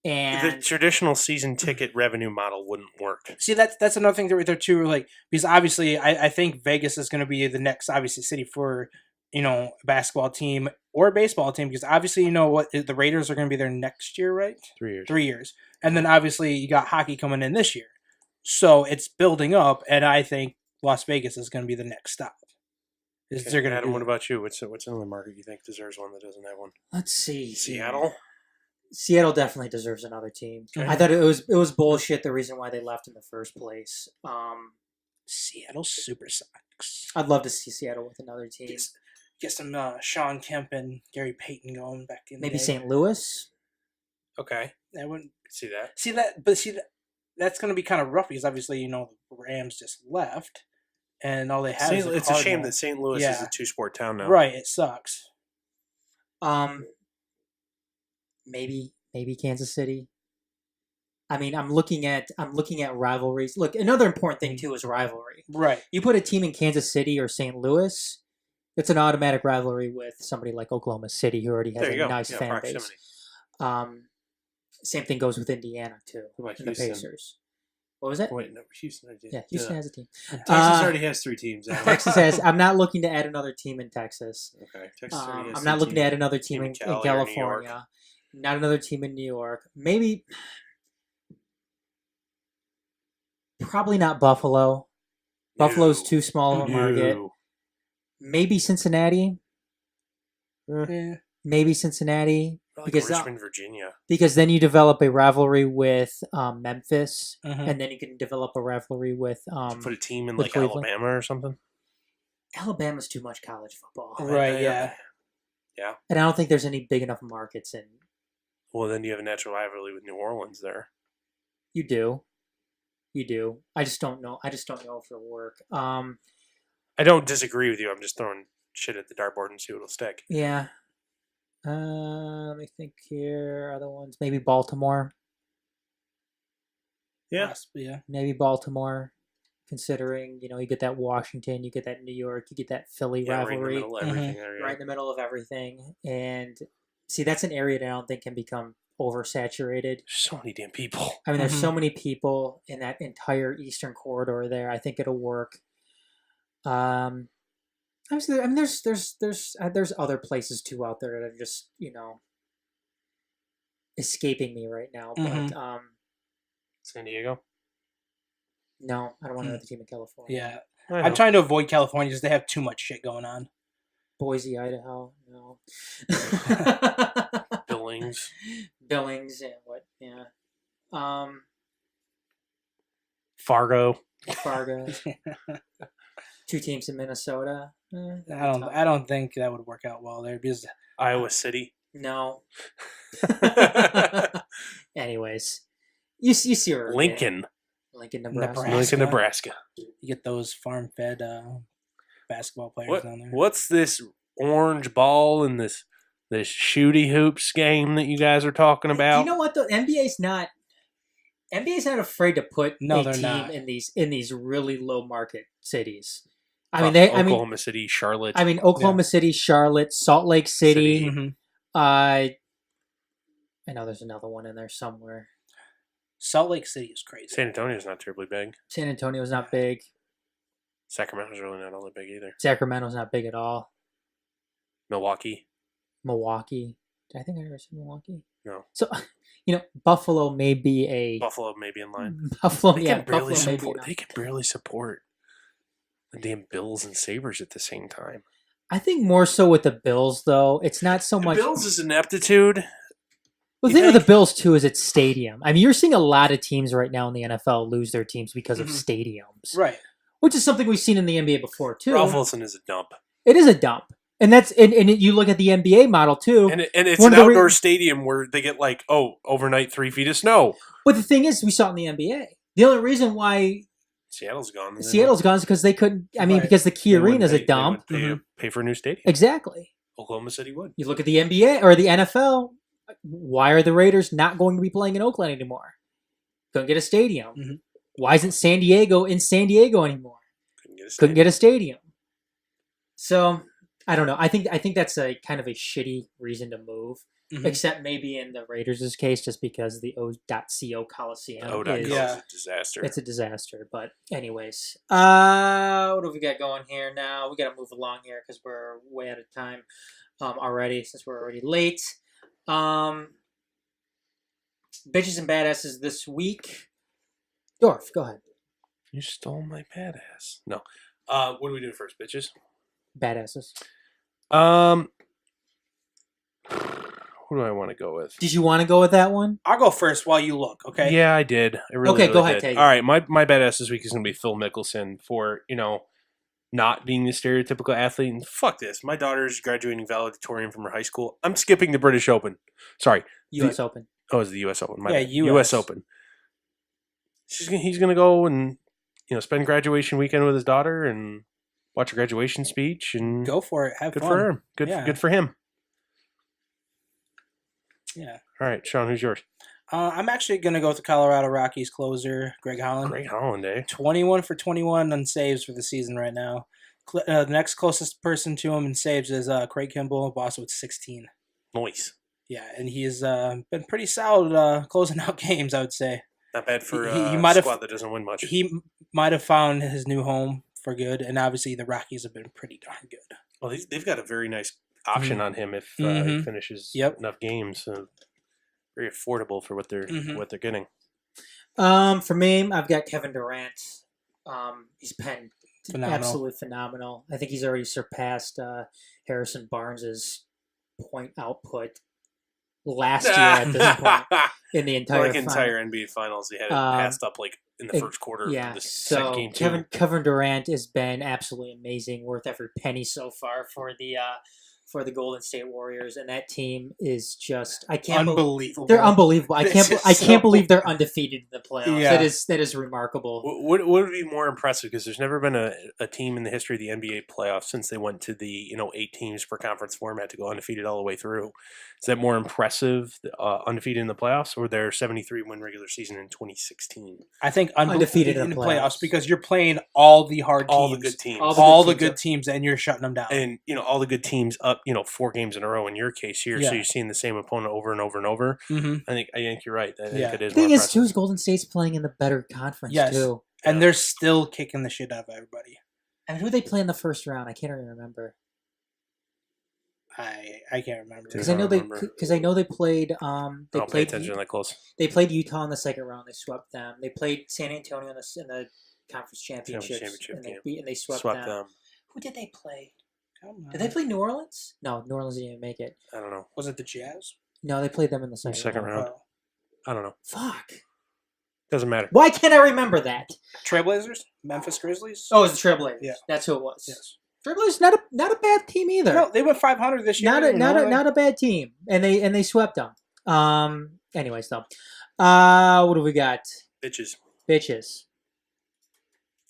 Speaker 2: The
Speaker 3: And
Speaker 2: traditional season ticket revenue model wouldn't work.
Speaker 4: See, that's another thing right there too. Like, because obviously, I think Vegas is going to be the next obviously city for a basketball team or a baseball team, because obviously what the Raiders are going to be there next year, right?
Speaker 2: 3 years.
Speaker 4: 3 years, and then obviously you got hockey coming in this year, so it's building up, and I think Las Vegas is going to be the next stop.
Speaker 2: Okay.
Speaker 4: They're going to
Speaker 2: Adam, what about you? What's another market you think deserves one that doesn't have one?
Speaker 3: let's see.
Speaker 2: Seattle?
Speaker 3: Seattle definitely deserves another team.
Speaker 2: Okay.
Speaker 3: I thought it was bullshit the reason why they left in the first place.
Speaker 4: Seattle SuperSonics.
Speaker 3: I'd love to see Seattle with another team.
Speaker 4: Get some Shawn Kemp and Gary Payton going back in.
Speaker 3: Maybe
Speaker 4: the day.
Speaker 3: St. Louis.
Speaker 2: Okay.
Speaker 4: I wouldn't
Speaker 2: See that?
Speaker 4: see that. That's going to be kind of rough because obviously the Rams just left, and all they have is
Speaker 2: It's a shame
Speaker 4: Cardinals.
Speaker 2: that St. Louis is
Speaker 4: Yeah.
Speaker 2: a two-sport town now.
Speaker 4: Right, it sucks.
Speaker 3: Maybe Kansas City. I mean, I'm looking at rivalries. Look, another important thing too is rivalry.
Speaker 4: Right.
Speaker 3: You put a team in Kansas City or St. Louis, it's an automatic rivalry with somebody like Oklahoma City, who already has
Speaker 2: There you
Speaker 3: a
Speaker 2: go.
Speaker 3: nice
Speaker 2: Yeah,
Speaker 3: fan
Speaker 2: proximity.
Speaker 3: base. Same thing goes with Indiana too,
Speaker 2: What about
Speaker 3: and the
Speaker 2: Houston?
Speaker 3: Pacers. What was it?
Speaker 2: Wait, no, Houston. I did.
Speaker 3: Yeah, Houston has a team.
Speaker 2: Texas
Speaker 3: Uh,
Speaker 2: already has 3 teams. Adam.
Speaker 3: Texas has. I'm not looking to add another team in Texas.
Speaker 2: Okay. Texas already has
Speaker 3: I'm
Speaker 2: 3
Speaker 3: not looking to
Speaker 2: teams.
Speaker 3: add another team
Speaker 2: Team
Speaker 3: in
Speaker 2: in Cali or New York.
Speaker 3: California. Not another team in New York. Maybe, probably not Buffalo. Buffalo's
Speaker 2: No.
Speaker 3: too small of a market.
Speaker 2: No.
Speaker 3: Maybe Cincinnati.
Speaker 4: Yeah.
Speaker 3: Maybe Cincinnati.
Speaker 2: I like
Speaker 3: Because
Speaker 2: Richmond, Virginia.
Speaker 3: because then you develop a rivalry with Memphis,
Speaker 4: Mhm.
Speaker 3: and then you can develop a rivalry with
Speaker 2: Put a team in
Speaker 3: with
Speaker 2: like
Speaker 3: Cleveland.
Speaker 2: Alabama or something.
Speaker 3: Alabama's too much college football,
Speaker 4: Right. Yeah.
Speaker 3: and I don't think there's any big enough markets in.
Speaker 2: Well, then you have a natural rivalry with New Orleans there.
Speaker 3: You do. I just don't know. I just don't know if it'll work.
Speaker 2: I don't disagree with you. I'm just throwing shit at the dartboard and see what'll stick.
Speaker 3: Yeah. Let me think here. Other ones, maybe Baltimore.
Speaker 2: Yeah.
Speaker 4: Possibly, yeah.
Speaker 3: Maybe Baltimore. Considering you get that Washington, you get that New York, you get that Philly
Speaker 2: Yeah, right in the
Speaker 3: rivalry,
Speaker 2: middle of everything there, yeah.
Speaker 3: right in the middle of everything. And see, that's an area that I don't think can become oversaturated.
Speaker 2: There's so many damn people.
Speaker 3: I mean, there's so many people in that entire eastern corridor there. I think it'll work. Obviously, I mean, there's other places too out there that are just escaping me right now. But
Speaker 2: San Diego.
Speaker 3: no, I don't want another team in California.
Speaker 4: Yeah.
Speaker 2: I know.
Speaker 4: I'm trying to avoid California because they have too much shit going on.
Speaker 3: Boise, Idaho, no.
Speaker 2: Billings.
Speaker 3: Billings, yeah, what? Yeah.
Speaker 2: Fargo.
Speaker 3: Fargo. 2 teams in Minnesota.
Speaker 4: I don't think that would work out well there because
Speaker 2: Iowa City.
Speaker 3: No. Anyways, you see where we're getting.
Speaker 2: Lincoln.
Speaker 3: Lincoln, Nebraska.
Speaker 2: Lincoln, Nebraska.
Speaker 4: you get those farm-fed basketball players down there.
Speaker 2: What's this orange ball and this shooty hoops game that you guys are talking about?
Speaker 3: You know what though? NBA's not afraid to put
Speaker 4: No,
Speaker 3: a
Speaker 4: they're
Speaker 3: team
Speaker 4: not.
Speaker 3: in these really low market cities.
Speaker 2: Oklahoma City, Charlotte.
Speaker 3: Oklahoma City, Charlotte, Salt Lake City.
Speaker 2: City.
Speaker 4: Mhm.
Speaker 3: I know there's another one in there somewhere.
Speaker 4: Salt Lake City is crazy.
Speaker 2: San Antonio's not terribly big.
Speaker 3: San Antonio's not big.
Speaker 2: Sacramento's really not all that big either.
Speaker 3: Sacramento's not big at all.
Speaker 2: Milwaukee.
Speaker 3: Milwaukee. Did I think I ever said Milwaukee?
Speaker 2: No.
Speaker 3: So, Buffalo may be a
Speaker 2: Buffalo may be in line.
Speaker 3: Buffalo.
Speaker 2: They
Speaker 3: Yeah,
Speaker 2: can barely
Speaker 3: Buffalo may be
Speaker 2: support.
Speaker 3: not.
Speaker 2: They can barely support the damn Bills and Sabres at the same time.
Speaker 3: I think more so with the Bills, though. It's not so
Speaker 2: The
Speaker 3: much.
Speaker 2: Bills is ineptitude.
Speaker 3: The
Speaker 2: You
Speaker 3: thing with the
Speaker 2: think?
Speaker 3: Bills too is its stadium. I mean, you're seeing a lot of teams right now in the NFL lose their teams because of stadiums,
Speaker 4: Right.
Speaker 3: which is something we've seen in the NBA before too.
Speaker 2: Ralph Wilson is a dump,
Speaker 3: It is a dump, and you look at the NBA model too.
Speaker 2: and it's
Speaker 3: One
Speaker 2: an
Speaker 3: of the
Speaker 2: outdoor stadium where they get overnight 3 feet of snow.
Speaker 3: But the thing is, we saw it in the NBA. The only reason why
Speaker 2: Seattle's gone.
Speaker 3: Seattle's gone is because they couldn't. I mean,
Speaker 4: Right.
Speaker 3: because the Key Arena is a dump.
Speaker 2: They wouldn't pay for a new stadium.
Speaker 3: Exactly.
Speaker 2: Oklahoma City would.
Speaker 3: You look at the NBA or the NFL. Why are the Raiders not going to be playing in Oakland anymore? Couldn't get a stadium.
Speaker 4: Mhm.
Speaker 3: Why isn't San Diego in San Diego anymore?
Speaker 2: Couldn't get a
Speaker 3: Couldn't get a stadium. So I don't know. I think that's a kind of a shitty reason to move,
Speaker 4: Mhm.
Speaker 3: except maybe in the Raiders' case, just because the O.co Coliseum
Speaker 2: O.co
Speaker 3: is
Speaker 2: is a disaster.
Speaker 3: it's a disaster. But anyways, what have we got going here now? We got to move along here because we're way out of time already since we're already late. Bitches and badasses this week. Dorf, go ahead.
Speaker 2: You stole my badass. No. What do we do first, bitches?
Speaker 3: Badasses.
Speaker 2: Who do I want to go with?
Speaker 3: Did you want to go with that one?
Speaker 4: I'll go first while you look. Okay.
Speaker 2: Yeah, I did. I really,
Speaker 3: Okay,
Speaker 2: really
Speaker 3: go ahead,
Speaker 2: did.
Speaker 3: take it.
Speaker 2: All right, my badass this week is going to be Phil Mickelson for, not being the stereotypical athlete. And fuck this. My daughter's graduating valedictorian from her high school. I'm skipping the British Open. Sorry.
Speaker 3: U.S. Open.
Speaker 2: Oh, it's the U.S. Open. My
Speaker 4: Yeah,
Speaker 2: bad.
Speaker 4: US.
Speaker 2: U.S. Open. He's going to go and, spend graduation weekend with his daughter and watch a graduation speech. And
Speaker 4: Go for it. Have
Speaker 2: good
Speaker 4: fun.
Speaker 2: for him.
Speaker 4: Yeah.
Speaker 2: Good for him.
Speaker 4: Yeah.
Speaker 2: All right, Shawn, who's yours?
Speaker 4: I'm actually going to go with the Colorado Rockies closer, Greg Holland.
Speaker 2: Greg Holland, eh?
Speaker 4: 21 for 21 on saves for the season right now. The next closest person to him in saves is Craig Kimball, Boston with 16.
Speaker 2: Nice.
Speaker 4: Yeah, and he's been pretty solid closing out games, I would say.
Speaker 2: Not bad for
Speaker 4: He
Speaker 2: a
Speaker 4: might have-
Speaker 2: squad that doesn't win much.
Speaker 4: He might have found his new home for good, and obviously the Rockies have been pretty darn good.
Speaker 2: Well, they've got a very nice option on him if he
Speaker 4: Mhm.
Speaker 2: finishes
Speaker 4: Yep.
Speaker 2: enough games. Very affordable for what they're getting.
Speaker 3: For me, I've got Kevin Durant. He's been
Speaker 4: Phenomenal.
Speaker 3: absolutely phenomenal. I think he's already surpassed Harrison Barnes's point output last year at this point in the entire
Speaker 2: entire NBA Finals, he had it passed up in the first quarter
Speaker 3: Yeah,
Speaker 2: of the
Speaker 3: so
Speaker 2: second game too.
Speaker 3: Kevin Durant has been absolutely amazing, worth every penny so far for the Golden State Warriors, and that team is just
Speaker 4: Unbelievable.
Speaker 3: They're unbelievable. I
Speaker 4: This
Speaker 3: can't
Speaker 4: is so-
Speaker 3: believe they're undefeated in the playoffs.
Speaker 4: Yeah.
Speaker 3: That is remarkable.
Speaker 2: What would be more impressive? Because there's never been a team in the history of the NBA playoffs since they went to the 8 teams per conference format to go undefeated all the way through. Is that more impressive, undefeated in the playoffs, or their 73-win regular season in 2016?
Speaker 4: I think
Speaker 3: Undefeated
Speaker 4: in
Speaker 3: in
Speaker 4: the
Speaker 3: playoffs.
Speaker 4: playoffs because you're playing all the hard teams,
Speaker 2: All the good teams,
Speaker 3: All
Speaker 4: the
Speaker 3: good
Speaker 4: good
Speaker 3: teams,
Speaker 4: teams, and you're shutting them down.
Speaker 2: and all the good teams up 4 games in a row in your case here,
Speaker 4: Yeah.
Speaker 2: so you're seeing the same opponent over and over and over.
Speaker 4: Mm-hmm.
Speaker 2: I think you're right. I think
Speaker 4: Yeah.
Speaker 2: it is
Speaker 3: The
Speaker 2: more
Speaker 3: thing is,
Speaker 2: impressive.
Speaker 3: too, is Golden State's playing in the better conference
Speaker 4: Yes.
Speaker 3: too.
Speaker 4: And
Speaker 2: Yeah.
Speaker 4: they're still kicking the shit out of everybody.
Speaker 3: And who they play in the first round? I can't even remember
Speaker 4: I can't remember.
Speaker 3: because
Speaker 2: I
Speaker 3: I know
Speaker 2: remember.
Speaker 3: they played they
Speaker 2: Don't pay
Speaker 3: played
Speaker 2: attention that close.
Speaker 3: they played Utah in the second round. They swept them. They played San Antonio in the conference championships,
Speaker 2: Championship
Speaker 3: and they
Speaker 2: game.
Speaker 3: swept
Speaker 2: Swept
Speaker 3: them.
Speaker 2: them.
Speaker 3: Who did they play?
Speaker 4: Come
Speaker 3: Did they
Speaker 4: on.
Speaker 3: play New Orleans? No, New Orleans didn't even make it.
Speaker 2: I don't know.
Speaker 4: Was it the Jazz?
Speaker 3: No, they played them in the
Speaker 2: In
Speaker 3: second,
Speaker 2: the second
Speaker 3: round.
Speaker 2: round.
Speaker 4: Oh.
Speaker 2: I don't know.
Speaker 3: Fuck.
Speaker 2: Doesn't matter.
Speaker 3: Why can't I remember that?
Speaker 4: Trailblazers? Memphis Grizzlies?
Speaker 3: Oh, it was the Trailblazers.
Speaker 4: Yeah.
Speaker 3: That's who it was.
Speaker 4: Yes.
Speaker 3: Trailblazers not a bad team either.
Speaker 4: No, they went 500 this year.
Speaker 3: Not a bad team, and they swept them. Anyways, though, what do we got?
Speaker 2: Bitches.
Speaker 3: Bitches.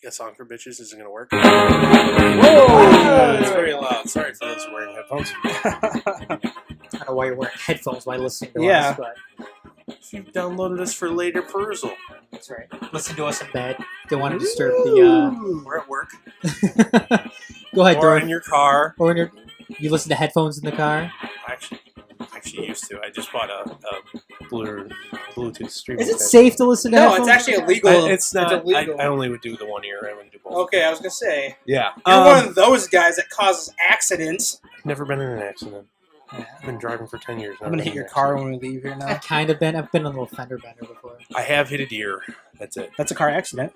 Speaker 2: You got a song for bitches? Is it going to work?
Speaker 3: Whoa!
Speaker 2: It's very loud. Sorry for those wearing headphones.
Speaker 3: I don't know why you're wearing headphones while listening to
Speaker 4: Yeah.
Speaker 3: us, but
Speaker 2: If you downloaded us for later perusal.
Speaker 3: that's right. Listen to us in bed. Don't want to disturb the.
Speaker 2: We're at work.
Speaker 3: Go ahead,
Speaker 2: Or
Speaker 3: Dorf.
Speaker 2: in your car.
Speaker 3: Or in you listen to headphones in the car.
Speaker 2: Actually used to. I just bought a Bluetooth streaming.
Speaker 3: Is it
Speaker 2: kit.
Speaker 3: safe to listen to
Speaker 4: No,
Speaker 3: headphones?
Speaker 4: it's actually
Speaker 3: in the car?
Speaker 4: illegal.
Speaker 2: It's not.
Speaker 4: It's illegal.
Speaker 2: I only would do the one ear. I wouldn't do both.
Speaker 4: Okay, I was going to say.
Speaker 2: Yeah.
Speaker 4: You're one of those guys that causes accidents.
Speaker 2: Never been in an accident. I've been driving for 10 years.
Speaker 4: I'm going to hit your car when we leave here now.
Speaker 3: I've kind of been. I've been a little fender bender before.
Speaker 2: I have hit a deer. That's it.
Speaker 4: That's a car accident.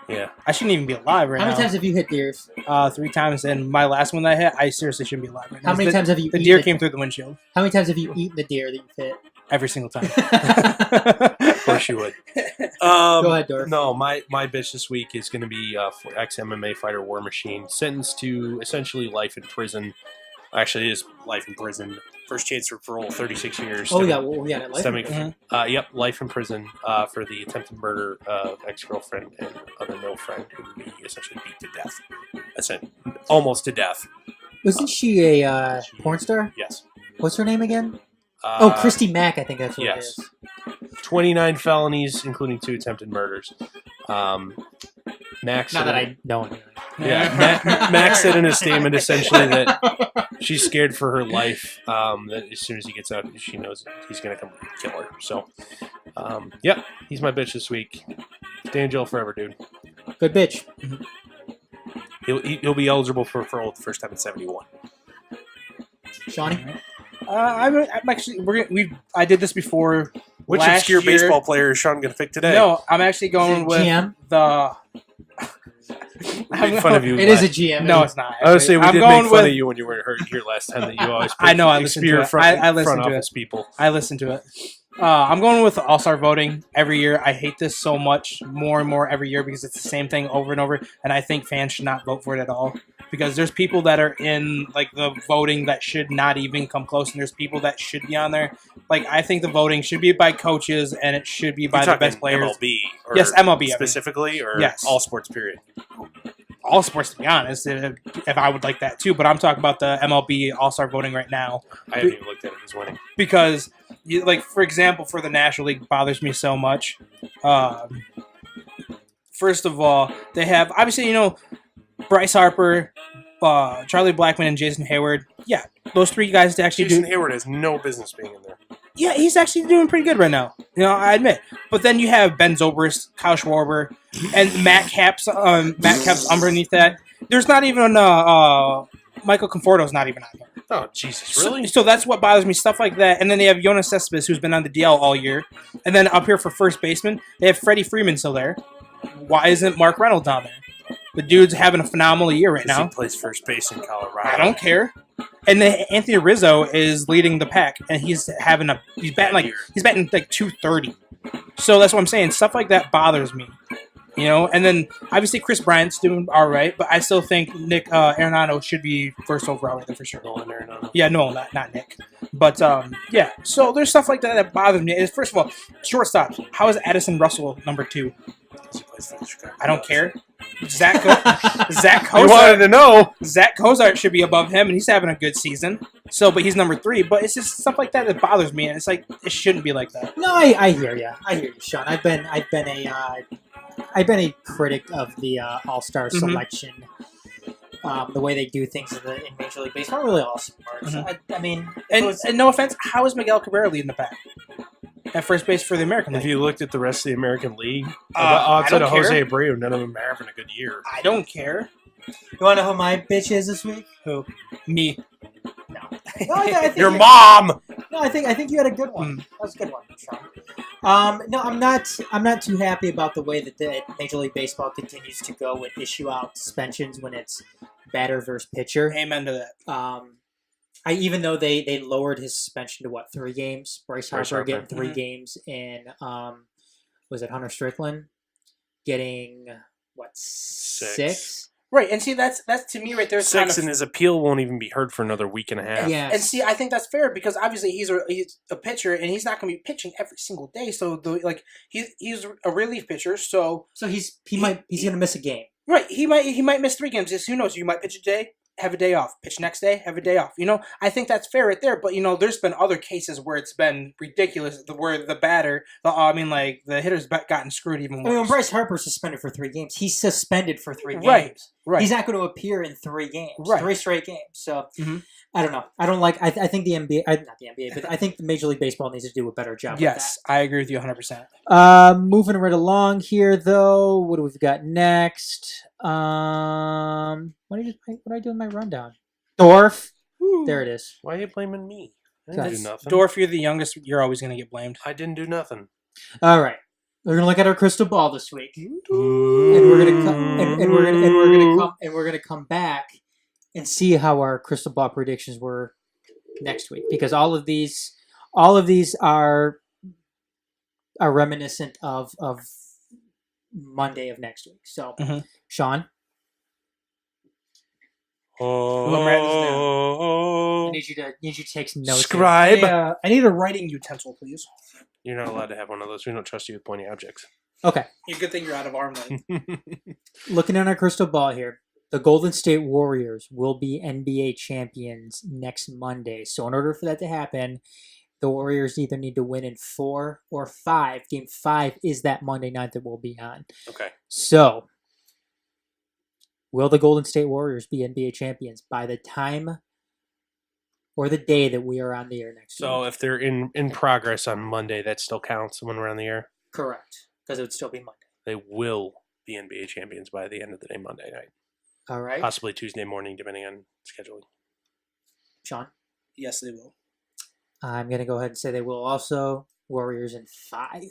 Speaker 2: Yeah.
Speaker 4: I shouldn't even be alive right
Speaker 3: How
Speaker 4: now.
Speaker 3: many times have you hit deers?
Speaker 4: 3 times, and my last one that I hit, I seriously shouldn't be alive right now.
Speaker 3: How many times have you?
Speaker 4: The
Speaker 3: eaten
Speaker 4: deer came through the windshield
Speaker 3: How many times have you eaten the deer that you've hit?
Speaker 4: every single time.
Speaker 2: Of course you would.
Speaker 3: Go ahead, Dorf.
Speaker 2: No, my bitch this week is going to be ex-MMA fighter War Machine, sentenced to essentially life in prison. Actually, it is life in prison. First chance for parole, 36 years.
Speaker 3: Oh, we got it. Life
Speaker 2: Stemming,
Speaker 3: in
Speaker 2: yep, life in prison for the attempted murder of ex-girlfriend and other male friend who he essentially beat to death. Almost to death.
Speaker 3: Wasn't she a porn star?
Speaker 2: Yes.
Speaker 3: What's her name again?
Speaker 2: Uh,
Speaker 3: Christy Mack, I think that's what
Speaker 2: yes.
Speaker 3: it is.
Speaker 2: 29 felonies, including 2 attempted murders. Max.
Speaker 3: Not that I know anything.
Speaker 2: Yeah, Max said in a statement essentially that she's scared for her life. That as soon as he gets out, she knows he's going to come kill her. So, yep, he's my bitch this week. Stay in jail forever, dude.
Speaker 3: Good bitch.
Speaker 2: He'll be eligible for parole the first time in 71.
Speaker 3: Shawnee?
Speaker 4: I'm actually I did this before.
Speaker 2: Which
Speaker 4: last
Speaker 2: obscure
Speaker 4: year.
Speaker 2: baseball player is Shawn going to pick today?
Speaker 4: No, I'm actually going with
Speaker 3: GM?
Speaker 4: the.
Speaker 2: Made fun of you.
Speaker 3: It is a GM.
Speaker 4: No, it's not.
Speaker 2: I would say we
Speaker 4: I'm
Speaker 2: did
Speaker 4: going
Speaker 2: make fun
Speaker 4: with,
Speaker 2: of you when you were here last time. That you always.
Speaker 4: I know, I listened to it. I listened
Speaker 2: front
Speaker 4: to it.
Speaker 2: office people.
Speaker 4: I listened to it. I'm going with All-Star voting every year. I hate this so much, more and more every year, because it's the same thing over and over, and I think fans should not vote for it at all. Because there's people that are in like the voting that should not even come close, and there's people that should be on there. Like, I think the voting should be by coaches, and it should be by the best players.
Speaker 2: MLB, or
Speaker 4: Yes, MLB
Speaker 2: specifically, or
Speaker 4: yes,
Speaker 2: all sports. Period.
Speaker 4: All sports, to be honest. If I would like that too, but I'm talking about the MLB All-Star voting right now.
Speaker 2: I haven't even looked at it. Who's winning?
Speaker 4: Because, like, for example, for the National League, bothers me so much. First of all, they have obviously Bryce Harper, Charlie Blackmon, and Jason Hayward. Yeah, those three guys to actually
Speaker 2: Jason Hayward has no business being in there.
Speaker 4: Yeah, he's actually doing pretty good right now. I admit. But then you have Ben Zobrist, Kyle Schwarber, and Matt Capps. Matt Capps underneath that. There's not even Michael Conforto's not even on there.
Speaker 2: Oh, Jesus, really?
Speaker 4: So that's what bothers me, stuff like that. And then they have Jonas Cespedes, who's been on the DL all year. And then up here for first baseman, they have Freddie Freeman still there. Why isn't Mark Reynolds down there? The dude's having a phenomenal year right now.
Speaker 2: He plays first base in Colorado.
Speaker 4: I don't care. And then Anthony Rizzo is leading the pack, and he's batting like 230. So that's what I'm saying. Stuff like that bothers me. And then obviously Chris Bryant's doing all right, but I still think Nick Arenado should be first overall right there for sure.
Speaker 2: Nolan Arenado.
Speaker 4: Yeah, no, not Nick. But yeah, so there's stuff like that bothers me. First of all, shortstop. How is Addison Russell number 2? I don't care. Zach Cozart.
Speaker 2: You wanted to know.
Speaker 4: Zach Cozart should be above him, and he's having a good season. But he's number 3. But it's just stuff like that bothers me, and it's like it shouldn't be like that.
Speaker 3: No, I hear you. I hear you, Shawn. I've been a critic of the All-Star selection. The way they do things in Major League Baseball, not really all sports. I mean,
Speaker 4: and no offense, how is Miguel Cabrera leading the pack at first base for the American League?
Speaker 2: If you looked at the rest of the American League,
Speaker 4: I
Speaker 2: outside
Speaker 4: don't
Speaker 2: of
Speaker 4: care.
Speaker 2: Jose Abreu, none of them are having a good year.
Speaker 4: I don't care.
Speaker 3: You want to know who my bitch is this week?
Speaker 4: Who? Me.
Speaker 3: No, I think
Speaker 2: Your mom.
Speaker 3: No, I think you had a good one. That was a good one, Shawn. No, I'm not too happy about the way that the Major League Baseball continues to go and issue out suspensions when it's batter versus pitcher.
Speaker 4: Amen to that.
Speaker 3: Even though they lowered his suspension to 3 games. Bryce Harper getting 3 games, and was it Hunter Strickland getting 6?
Speaker 4: Right, and see that's to me right there.
Speaker 2: 6, and his appeal won't even be heard for another week and a half.
Speaker 3: Yeah,
Speaker 4: and see, I think that's fair because obviously he's a pitcher and he's not going to be pitching every single day. So he's a relief pitcher. So
Speaker 3: he's going to miss a game.
Speaker 4: Right, he might miss 3 games. Just who knows? You might pitch a day, have a day off. Pitch next day, have a day off. I think that's fair right there. But there's been other cases where it's been ridiculous. Where the batter, the hitter's gotten screwed even worse.
Speaker 3: I mean, when Bryce Harper's suspended for 3 games, he's suspended for 3 games.
Speaker 4: Right.
Speaker 3: He's not going to appear in 3 games.
Speaker 4: Right.
Speaker 3: 3 straight games. So I don't know. I don't like. I think the NBA, not the NBA, but I think the Major League Baseball needs to do a better job.
Speaker 4: Yes, I agree with you 100%.
Speaker 3: Moving right along here, though. What do we got next? What do I do in my rundown? Dorf.
Speaker 4: Ooh.
Speaker 3: There it is.
Speaker 2: Why are you blaming me? I didn't do nothing.
Speaker 4: Dorf, you're the youngest. You're always going to get blamed.
Speaker 2: I didn't do nothing.
Speaker 3: All right. We're gonna look at our crystal ball this week, and we're gonna come back and see how our crystal ball predictions were next week, because all of these are reminiscent of Monday of next week. So, Shawn, I need you to take some notes.
Speaker 2: Scribe.
Speaker 4: I need a writing utensil, please.
Speaker 2: You're not allowed to have one of those. We don't trust you with pointy objects.
Speaker 3: Okay.
Speaker 4: Good thing you're out of arm length.
Speaker 3: Looking at our crystal ball here, the Golden State Warriors will be NBA champions next Monday. So in order for that to happen, the Warriors either need to win in 4 or 5. Game 5 is that Monday night that we'll be on.
Speaker 2: Okay.
Speaker 3: So Will the Golden State Warriors be NBA champions by the time or the day that we are on the air next
Speaker 2: So
Speaker 3: week?
Speaker 2: if they're in progress on Monday, that still counts when we're on the air.
Speaker 3: Correct, because it would still be Monday.
Speaker 2: They will be NBA champions by the end of the day Monday night,
Speaker 3: All right,
Speaker 2: possibly Tuesday morning, depending on scheduling.
Speaker 3: Sean.
Speaker 4: Yes, they will.
Speaker 3: I'm going to go ahead and say they will also. Warriors in 5.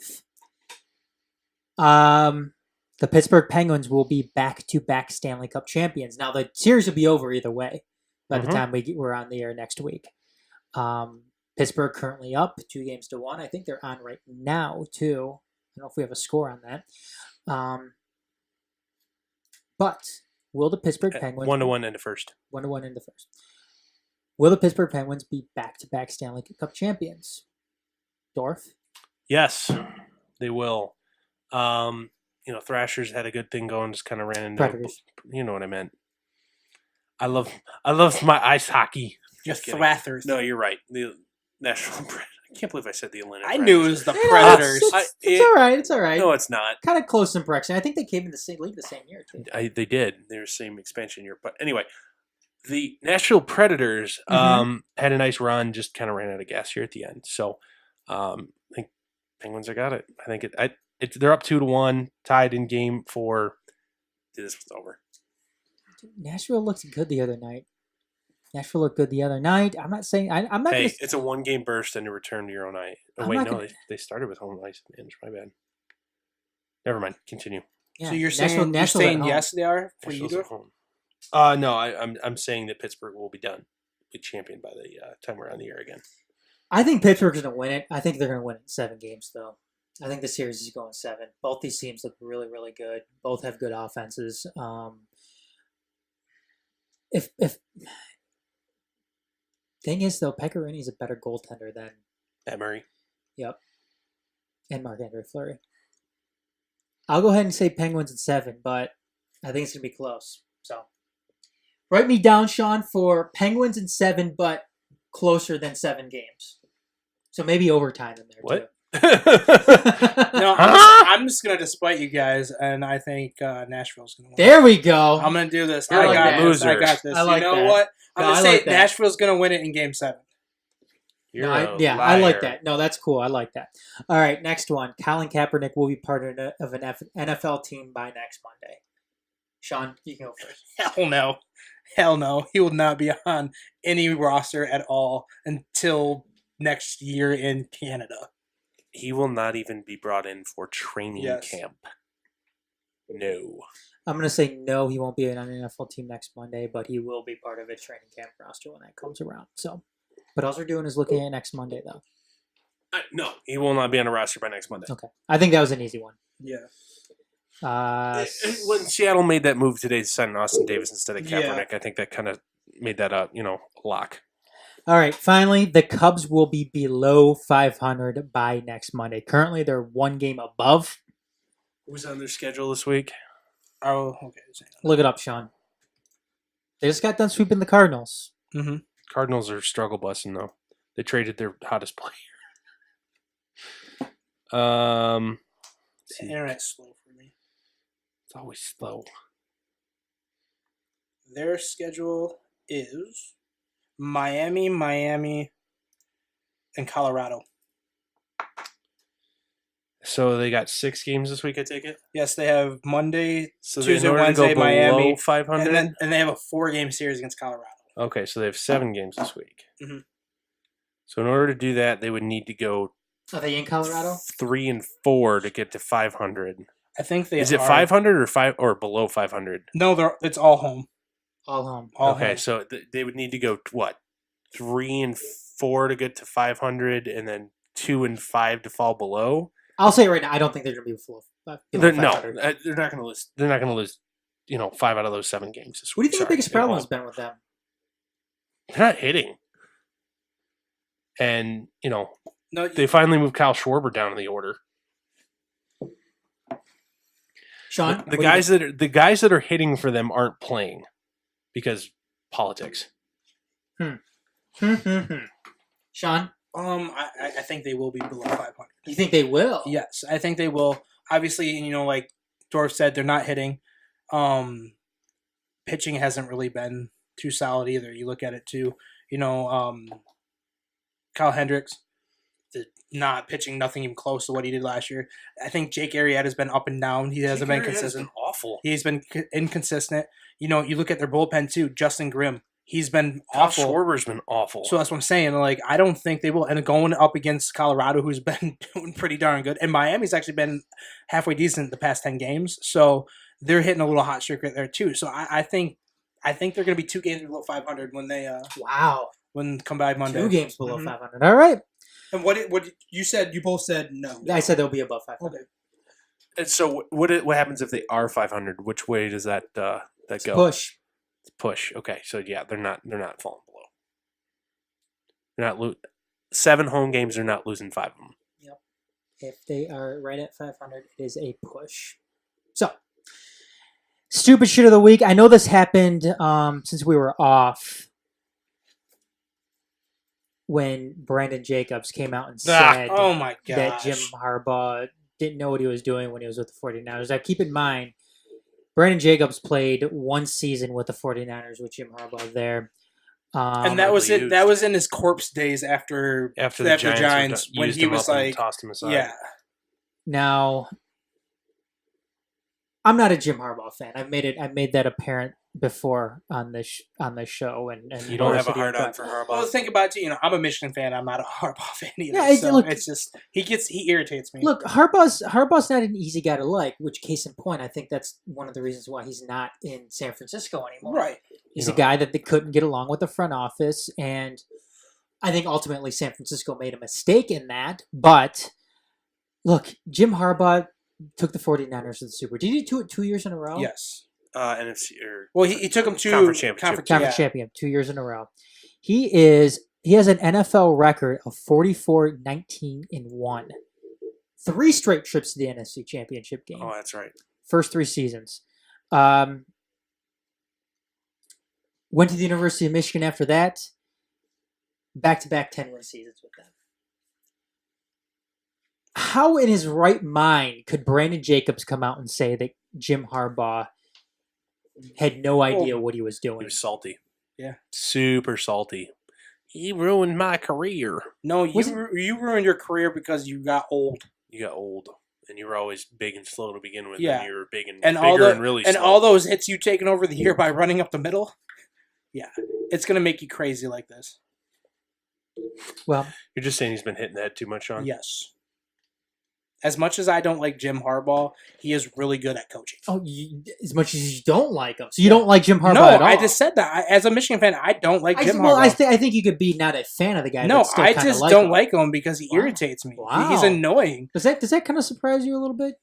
Speaker 3: The Pittsburgh Penguins will be back-to-back Stanley Cup champions. Now, the series will be over either way by the time we're on the air next week. Pittsburgh currently up 2-1. I think they're on right now, too. I don't know if we have a score on that. But will the Pittsburgh Penguins...
Speaker 2: 1-1 in the first.
Speaker 3: 1-1 in the first. Will the Pittsburgh Penguins be back-to-back Stanley Cup champions? Dorf?
Speaker 2: Yes, they will. Thrashers had a good thing going, just kind of ran into
Speaker 3: Predators.
Speaker 2: You know what I meant. I love my ice hockey.
Speaker 4: Just
Speaker 2: kidding.
Speaker 4: Thrathers.
Speaker 2: No, you're right. The National I can't believe I said the Atlantic.
Speaker 4: I knew it was the
Speaker 3: Yeah,
Speaker 4: Predators.
Speaker 3: It's all right. It's all right.
Speaker 2: No, it's not.
Speaker 3: Kind of close in proximity. I think they came in the same league the same year, too.
Speaker 2: They did. They were the same expansion year. But anyway, the Nashville Predators had a nice run, just kind of ran out of gas here at the end. So I think Penguins have got it. I think they're up 2-1, tied in game 4. This one's over.
Speaker 3: Nashville looked good the other night. I'm not saying... I'm not
Speaker 2: Hey,
Speaker 3: gonna,
Speaker 2: it's a 1-game burst and a return to your own ice. Oh,
Speaker 3: I'm
Speaker 2: wait,
Speaker 3: not
Speaker 2: no,
Speaker 3: gonna-
Speaker 2: they started with home ice advantage. My bad. Never mind. Continue.
Speaker 3: yeah,
Speaker 4: So you're
Speaker 3: Nashville's
Speaker 4: saying
Speaker 3: at home.
Speaker 4: yes, they are for you,
Speaker 2: Nashville's
Speaker 4: Dorf?
Speaker 2: at home. No, I'm saying that Pittsburgh will be champion by the time we're on the air again.
Speaker 3: I think Pittsburgh's going to win it. I think they're going to win it in 7 games, though. I think the series is going 7. Both these teams look really, really good. Both have good offenses. If thing is, though, Pecorini's a better goaltender than
Speaker 2: Emery.
Speaker 3: and Marc-Andre Fleury. I'll go ahead and say Penguins in 7, but I think it's going to be close. So, write me down, Shawn, for Penguins in 7, but closer than 7 games. So maybe overtime in there,
Speaker 2: What?
Speaker 3: too.
Speaker 4: No, I'm just going to despite you guys, and I think Nashville's going to win.
Speaker 3: There we go.
Speaker 4: I'm going to do this.
Speaker 3: I
Speaker 4: I
Speaker 3: like
Speaker 4: got
Speaker 3: that.
Speaker 4: this. I
Speaker 2: Losers.
Speaker 4: got this.
Speaker 3: I like
Speaker 4: you know
Speaker 3: that.
Speaker 4: what? I'm
Speaker 3: No,
Speaker 4: going to
Speaker 3: I
Speaker 4: say
Speaker 3: like that.
Speaker 4: Nashville's going to win it in Game 7.
Speaker 2: You're
Speaker 3: No,
Speaker 2: a
Speaker 3: I like
Speaker 2: liar.
Speaker 3: that. No, that's cool. I like that. All right, next one. Colin Kaepernick will be part of an NFL team by next Monday. Shawn, you can go first.
Speaker 4: Hell no. Hell no. He will not be on any roster at all until next year in Canada.
Speaker 2: He will not even be brought in for training
Speaker 4: Yes.
Speaker 2: camp. No.
Speaker 3: I'm going to say no, he won't be on an NFL team next Monday, but he will be part of a training camp roster when that comes around. So, but all we're doing is looking at next Monday, though.
Speaker 2: No, he will not be on a roster by next Monday.
Speaker 3: Okay. I think that was an easy one.
Speaker 4: Yeah.
Speaker 2: When Seattle made that move today to sign Austin Davis instead of
Speaker 4: Yeah.
Speaker 2: Kaepernick, I think that kind of made that a lock.
Speaker 3: All right, finally, the Cubs will be below 500 by next Monday. Currently, they're 1 game above.
Speaker 2: Who's on their schedule this week?
Speaker 4: Oh, okay.
Speaker 3: Look it up, Shawn. They just got done sweeping the Cardinals.
Speaker 4: Mm-hmm.
Speaker 2: Cardinals are struggle busing though. They traded their hottest player.
Speaker 4: The internet's slow for me.
Speaker 2: It's always slow.
Speaker 4: Their schedule is Miami, and Colorado.
Speaker 2: So they got 6 games this week, I take it?
Speaker 4: Yes, they have Monday,
Speaker 2: So
Speaker 4: Tuesday,
Speaker 2: in order
Speaker 4: Wednesday,
Speaker 2: to go below
Speaker 4: Miami,
Speaker 2: 500?
Speaker 4: and they have a 4-game series against Colorado.
Speaker 2: Okay, so they have 7 games this week.
Speaker 4: Mhm.
Speaker 2: So in order to do that, they would need to go
Speaker 3: Are they in Colorado?
Speaker 2: 3 and 4 to get to 500.
Speaker 4: I think they
Speaker 2: Is it
Speaker 4: are-
Speaker 2: 500 or 5 or below 500?
Speaker 4: No, it's all home.
Speaker 3: All home.
Speaker 4: All
Speaker 2: Okay,
Speaker 4: home.
Speaker 2: so they would need to go what? 3 and 4 to get to 500, and then 2 and 5 to fall below.
Speaker 3: I'll say it right now. I don't think they're going to be below
Speaker 2: No,
Speaker 3: 500.
Speaker 2: they're not going to lose. They're not going to lose. 5 out of those 7 games this
Speaker 3: What do you
Speaker 2: week.
Speaker 3: think the
Speaker 2: Sorry,
Speaker 3: biggest
Speaker 2: they
Speaker 3: problem
Speaker 2: won't.
Speaker 3: has been with them?
Speaker 2: They're not hitting. And
Speaker 4: No,
Speaker 2: they finally moved Kyle Schwarber down in the order.
Speaker 3: Shawn?
Speaker 2: The guys that are hitting for them aren't playing because politics.
Speaker 3: Shawn,
Speaker 4: I think they will be below 500.
Speaker 3: you think they will?
Speaker 4: Yes, I think they will. Obviously, like Dorf said, they're not hitting. pitching hasn't really been too solid either. You look at it too. Kyle Hendricks, not pitching nothing even close to what he did last year. I think Jake Arrieta's been up and down. He hasn't been consistent.
Speaker 2: Awful.
Speaker 4: He's been inconsistent. You look at their bullpen too. Justin Grimm, he's been awful.
Speaker 2: Schwarber's been awful.
Speaker 4: So that's what I'm saying. Like, I don't think they will. And going up against Colorado, who's been doing pretty darn good, and Miami's actually been halfway decent the past 10 games. So they're hitting a little hot streak right there too. So I think they're going to be 2 games below 500 when they when come by Monday.
Speaker 3: 2 games below 500. All right.
Speaker 4: And what you said? You both said no.
Speaker 3: I said they'll be above 500.
Speaker 4: Okay.
Speaker 2: And so what happens if they are 500? Which way does that go?
Speaker 3: Push.
Speaker 2: Push. Okay, so yeah, they're not falling below. They're not 7 home games. They're not losing 5 of them.
Speaker 3: Yep. If they are right at 500, it is a push. So, stupid shit of the week. I know this happened since we were off. When Brandon Jacobs came out and said
Speaker 4: oh my
Speaker 3: that
Speaker 4: gosh.
Speaker 3: Jim Harbaugh didn't know what he was doing when he was with the 49ers. Now, keep in mind, Brandon Jacobs played 1 season with the 49ers with Jim Harbaugh there.
Speaker 4: And that was it. That was in his corpse days after the Giants when he was like,
Speaker 2: tossed him aside.
Speaker 4: yeah.
Speaker 3: Now, I'm not a Jim Harbaugh fan. I made that apparent before on this show, and
Speaker 2: you don't have a hard on for Harbaugh.
Speaker 4: Well, think about it. I'm a Michigan fan. I'm not a Harbaugh fan either.
Speaker 3: Yeah, look,
Speaker 4: it's just he irritates me.
Speaker 3: Look, Harbaugh's not an easy guy to like. Which, case in point, I think that's one of the reasons why he's not in San Francisco anymore.
Speaker 4: Right.
Speaker 3: He's a guy that they couldn't get along with the front office, and I think ultimately San Francisco made a mistake in that. But look, Jim Harbaugh took the 49ers to the Super Bowl. Did he do it 2 years in a row?
Speaker 4: Yes.
Speaker 2: NFC
Speaker 4: he took him to
Speaker 2: conference championship.
Speaker 3: Conference champion 2 years in a row. He has an NFL record of 44-19-1. 3 straight trips to the NFC Championship game.
Speaker 2: Oh, that's right.
Speaker 3: First 3 seasons. Went to the University of Michigan after that. Back-to-back 10-win seasons with them. How in his right mind could Brandon Jacobs come out and say that Jim Harbaugh had no idea what he was doing?
Speaker 2: He was salty.
Speaker 4: Yeah.
Speaker 2: Super salty. He ruined my career.
Speaker 4: No, you ruined your career because you got old.
Speaker 2: You got old. And you were always big and slow to begin with.
Speaker 4: Yeah.
Speaker 2: And you were big and
Speaker 4: bigger
Speaker 2: and really slow.
Speaker 4: And all those hits you taken over the year by running up the middle, yeah, it's going to make you crazy like this.
Speaker 3: Well,
Speaker 2: you're just saying he's been hitting the head too much, Shawn?
Speaker 4: Yes. As much as I don't like Jim Harbaugh, he is really good at coaching.
Speaker 3: Oh, as much as you don't like him. So you don't like Jim Harbaugh at all?
Speaker 4: I just said that. As a Michigan fan, I don't like Jim Harbaugh.
Speaker 3: Well, I think you could be not a fan of the guy.
Speaker 4: No,
Speaker 3: but still
Speaker 4: I just don't like him because he irritates me.
Speaker 3: Wow.
Speaker 4: He's annoying.
Speaker 3: Does that kind of surprise you a little bit?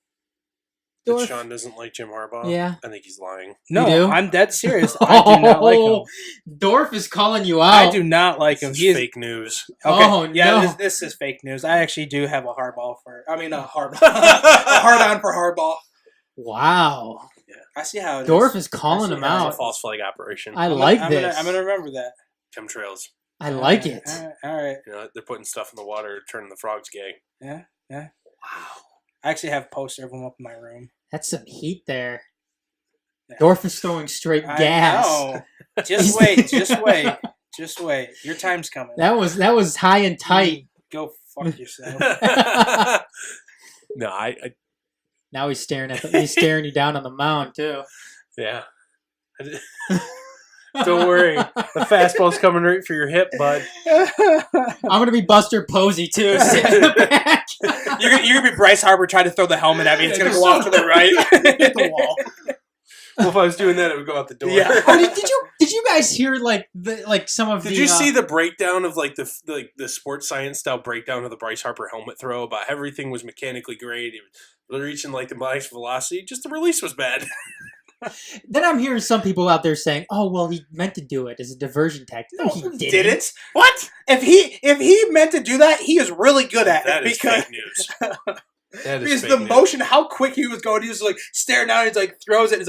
Speaker 2: That Shawn doesn't like Jim Harbaugh?
Speaker 3: Yeah.
Speaker 2: I think he's lying.
Speaker 4: No, I'm dead serious. I do not like him.
Speaker 3: Dorf is calling you out.
Speaker 4: I do not like him.
Speaker 2: He is fake news.
Speaker 4: Okay.
Speaker 3: Oh,
Speaker 4: yeah,
Speaker 3: no.
Speaker 4: this is fake news. I actually do have a hard-on for Harbaugh.
Speaker 3: Wow.
Speaker 2: Yeah.
Speaker 4: I see how it
Speaker 3: Dorf
Speaker 4: is.
Speaker 3: is calling him out.
Speaker 2: It's a false flag operation.
Speaker 3: I
Speaker 4: I'm
Speaker 3: like
Speaker 4: gonna,
Speaker 3: this.
Speaker 4: I'm going to remember that.
Speaker 2: Chemtrails.
Speaker 3: I like it.
Speaker 4: All right.
Speaker 2: You know, they're putting stuff in the water, turning the frogs gay.
Speaker 4: Yeah. Wow. I actually have a poster of them up in my room.
Speaker 3: That's some heat there.
Speaker 4: Yeah.
Speaker 3: Dorf is throwing straight gas.
Speaker 4: I know. Just wait. Your time's coming.
Speaker 3: That was high and tight.
Speaker 4: Go fuck yourself.
Speaker 2: No, I
Speaker 3: Now he's staring you down on the mound too.
Speaker 2: yeah. Don't worry. The fastball's coming right for your hip, bud.
Speaker 3: I'm gonna be Buster Posey too, sitting in the back.
Speaker 4: You're gonna be Bryce Harper trying to throw the helmet at me. It's gonna go off to the right, hit the wall.
Speaker 2: Well, if I was doing that, it would go out the door.
Speaker 4: Yeah.
Speaker 3: Oh, did you guys hear some of
Speaker 2: Did you see the breakdown of the sports science style breakdown of the Bryce Harper helmet throw about everything was mechanically great, it was reaching the max velocity, just the release was bad.
Speaker 3: Then I'm hearing some people out there saying, "Oh, well, he meant to do it as a diversion tactic." No, he didn't.
Speaker 4: Didn't? What? If he meant to do that, he is really good at
Speaker 2: That
Speaker 4: it.
Speaker 2: is fake news. That is
Speaker 4: because
Speaker 2: fake
Speaker 4: the
Speaker 2: news.
Speaker 4: motion, how quick he was going, he was staring down. He's throws it. He's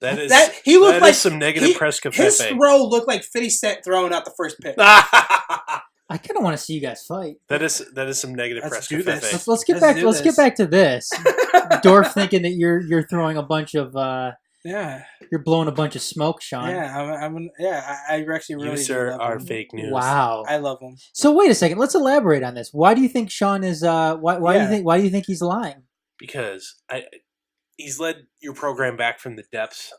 Speaker 2: That is
Speaker 4: he looked like
Speaker 2: some negative press cafe.
Speaker 4: His throw looked like 50 Cent throwing out the first pitch.
Speaker 3: I kind of want to see you guys fight.
Speaker 2: That is some negative
Speaker 4: Let's
Speaker 2: press
Speaker 4: do
Speaker 2: cafe.
Speaker 4: this.
Speaker 3: Let's get back to this. Dorf thinking that you're throwing a bunch of
Speaker 4: Yeah.
Speaker 3: You're blowing a bunch of smoke, Shawn.
Speaker 4: Yeah, I actually really
Speaker 2: You,
Speaker 4: do
Speaker 2: sir,
Speaker 4: love
Speaker 2: are
Speaker 4: him.
Speaker 2: fake news.
Speaker 3: Wow.
Speaker 4: I love him.
Speaker 3: So wait a second. Let's elaborate on this. Why do you think Shawn is? Why do you think he's lying?
Speaker 2: Because he's led your program back from the depths.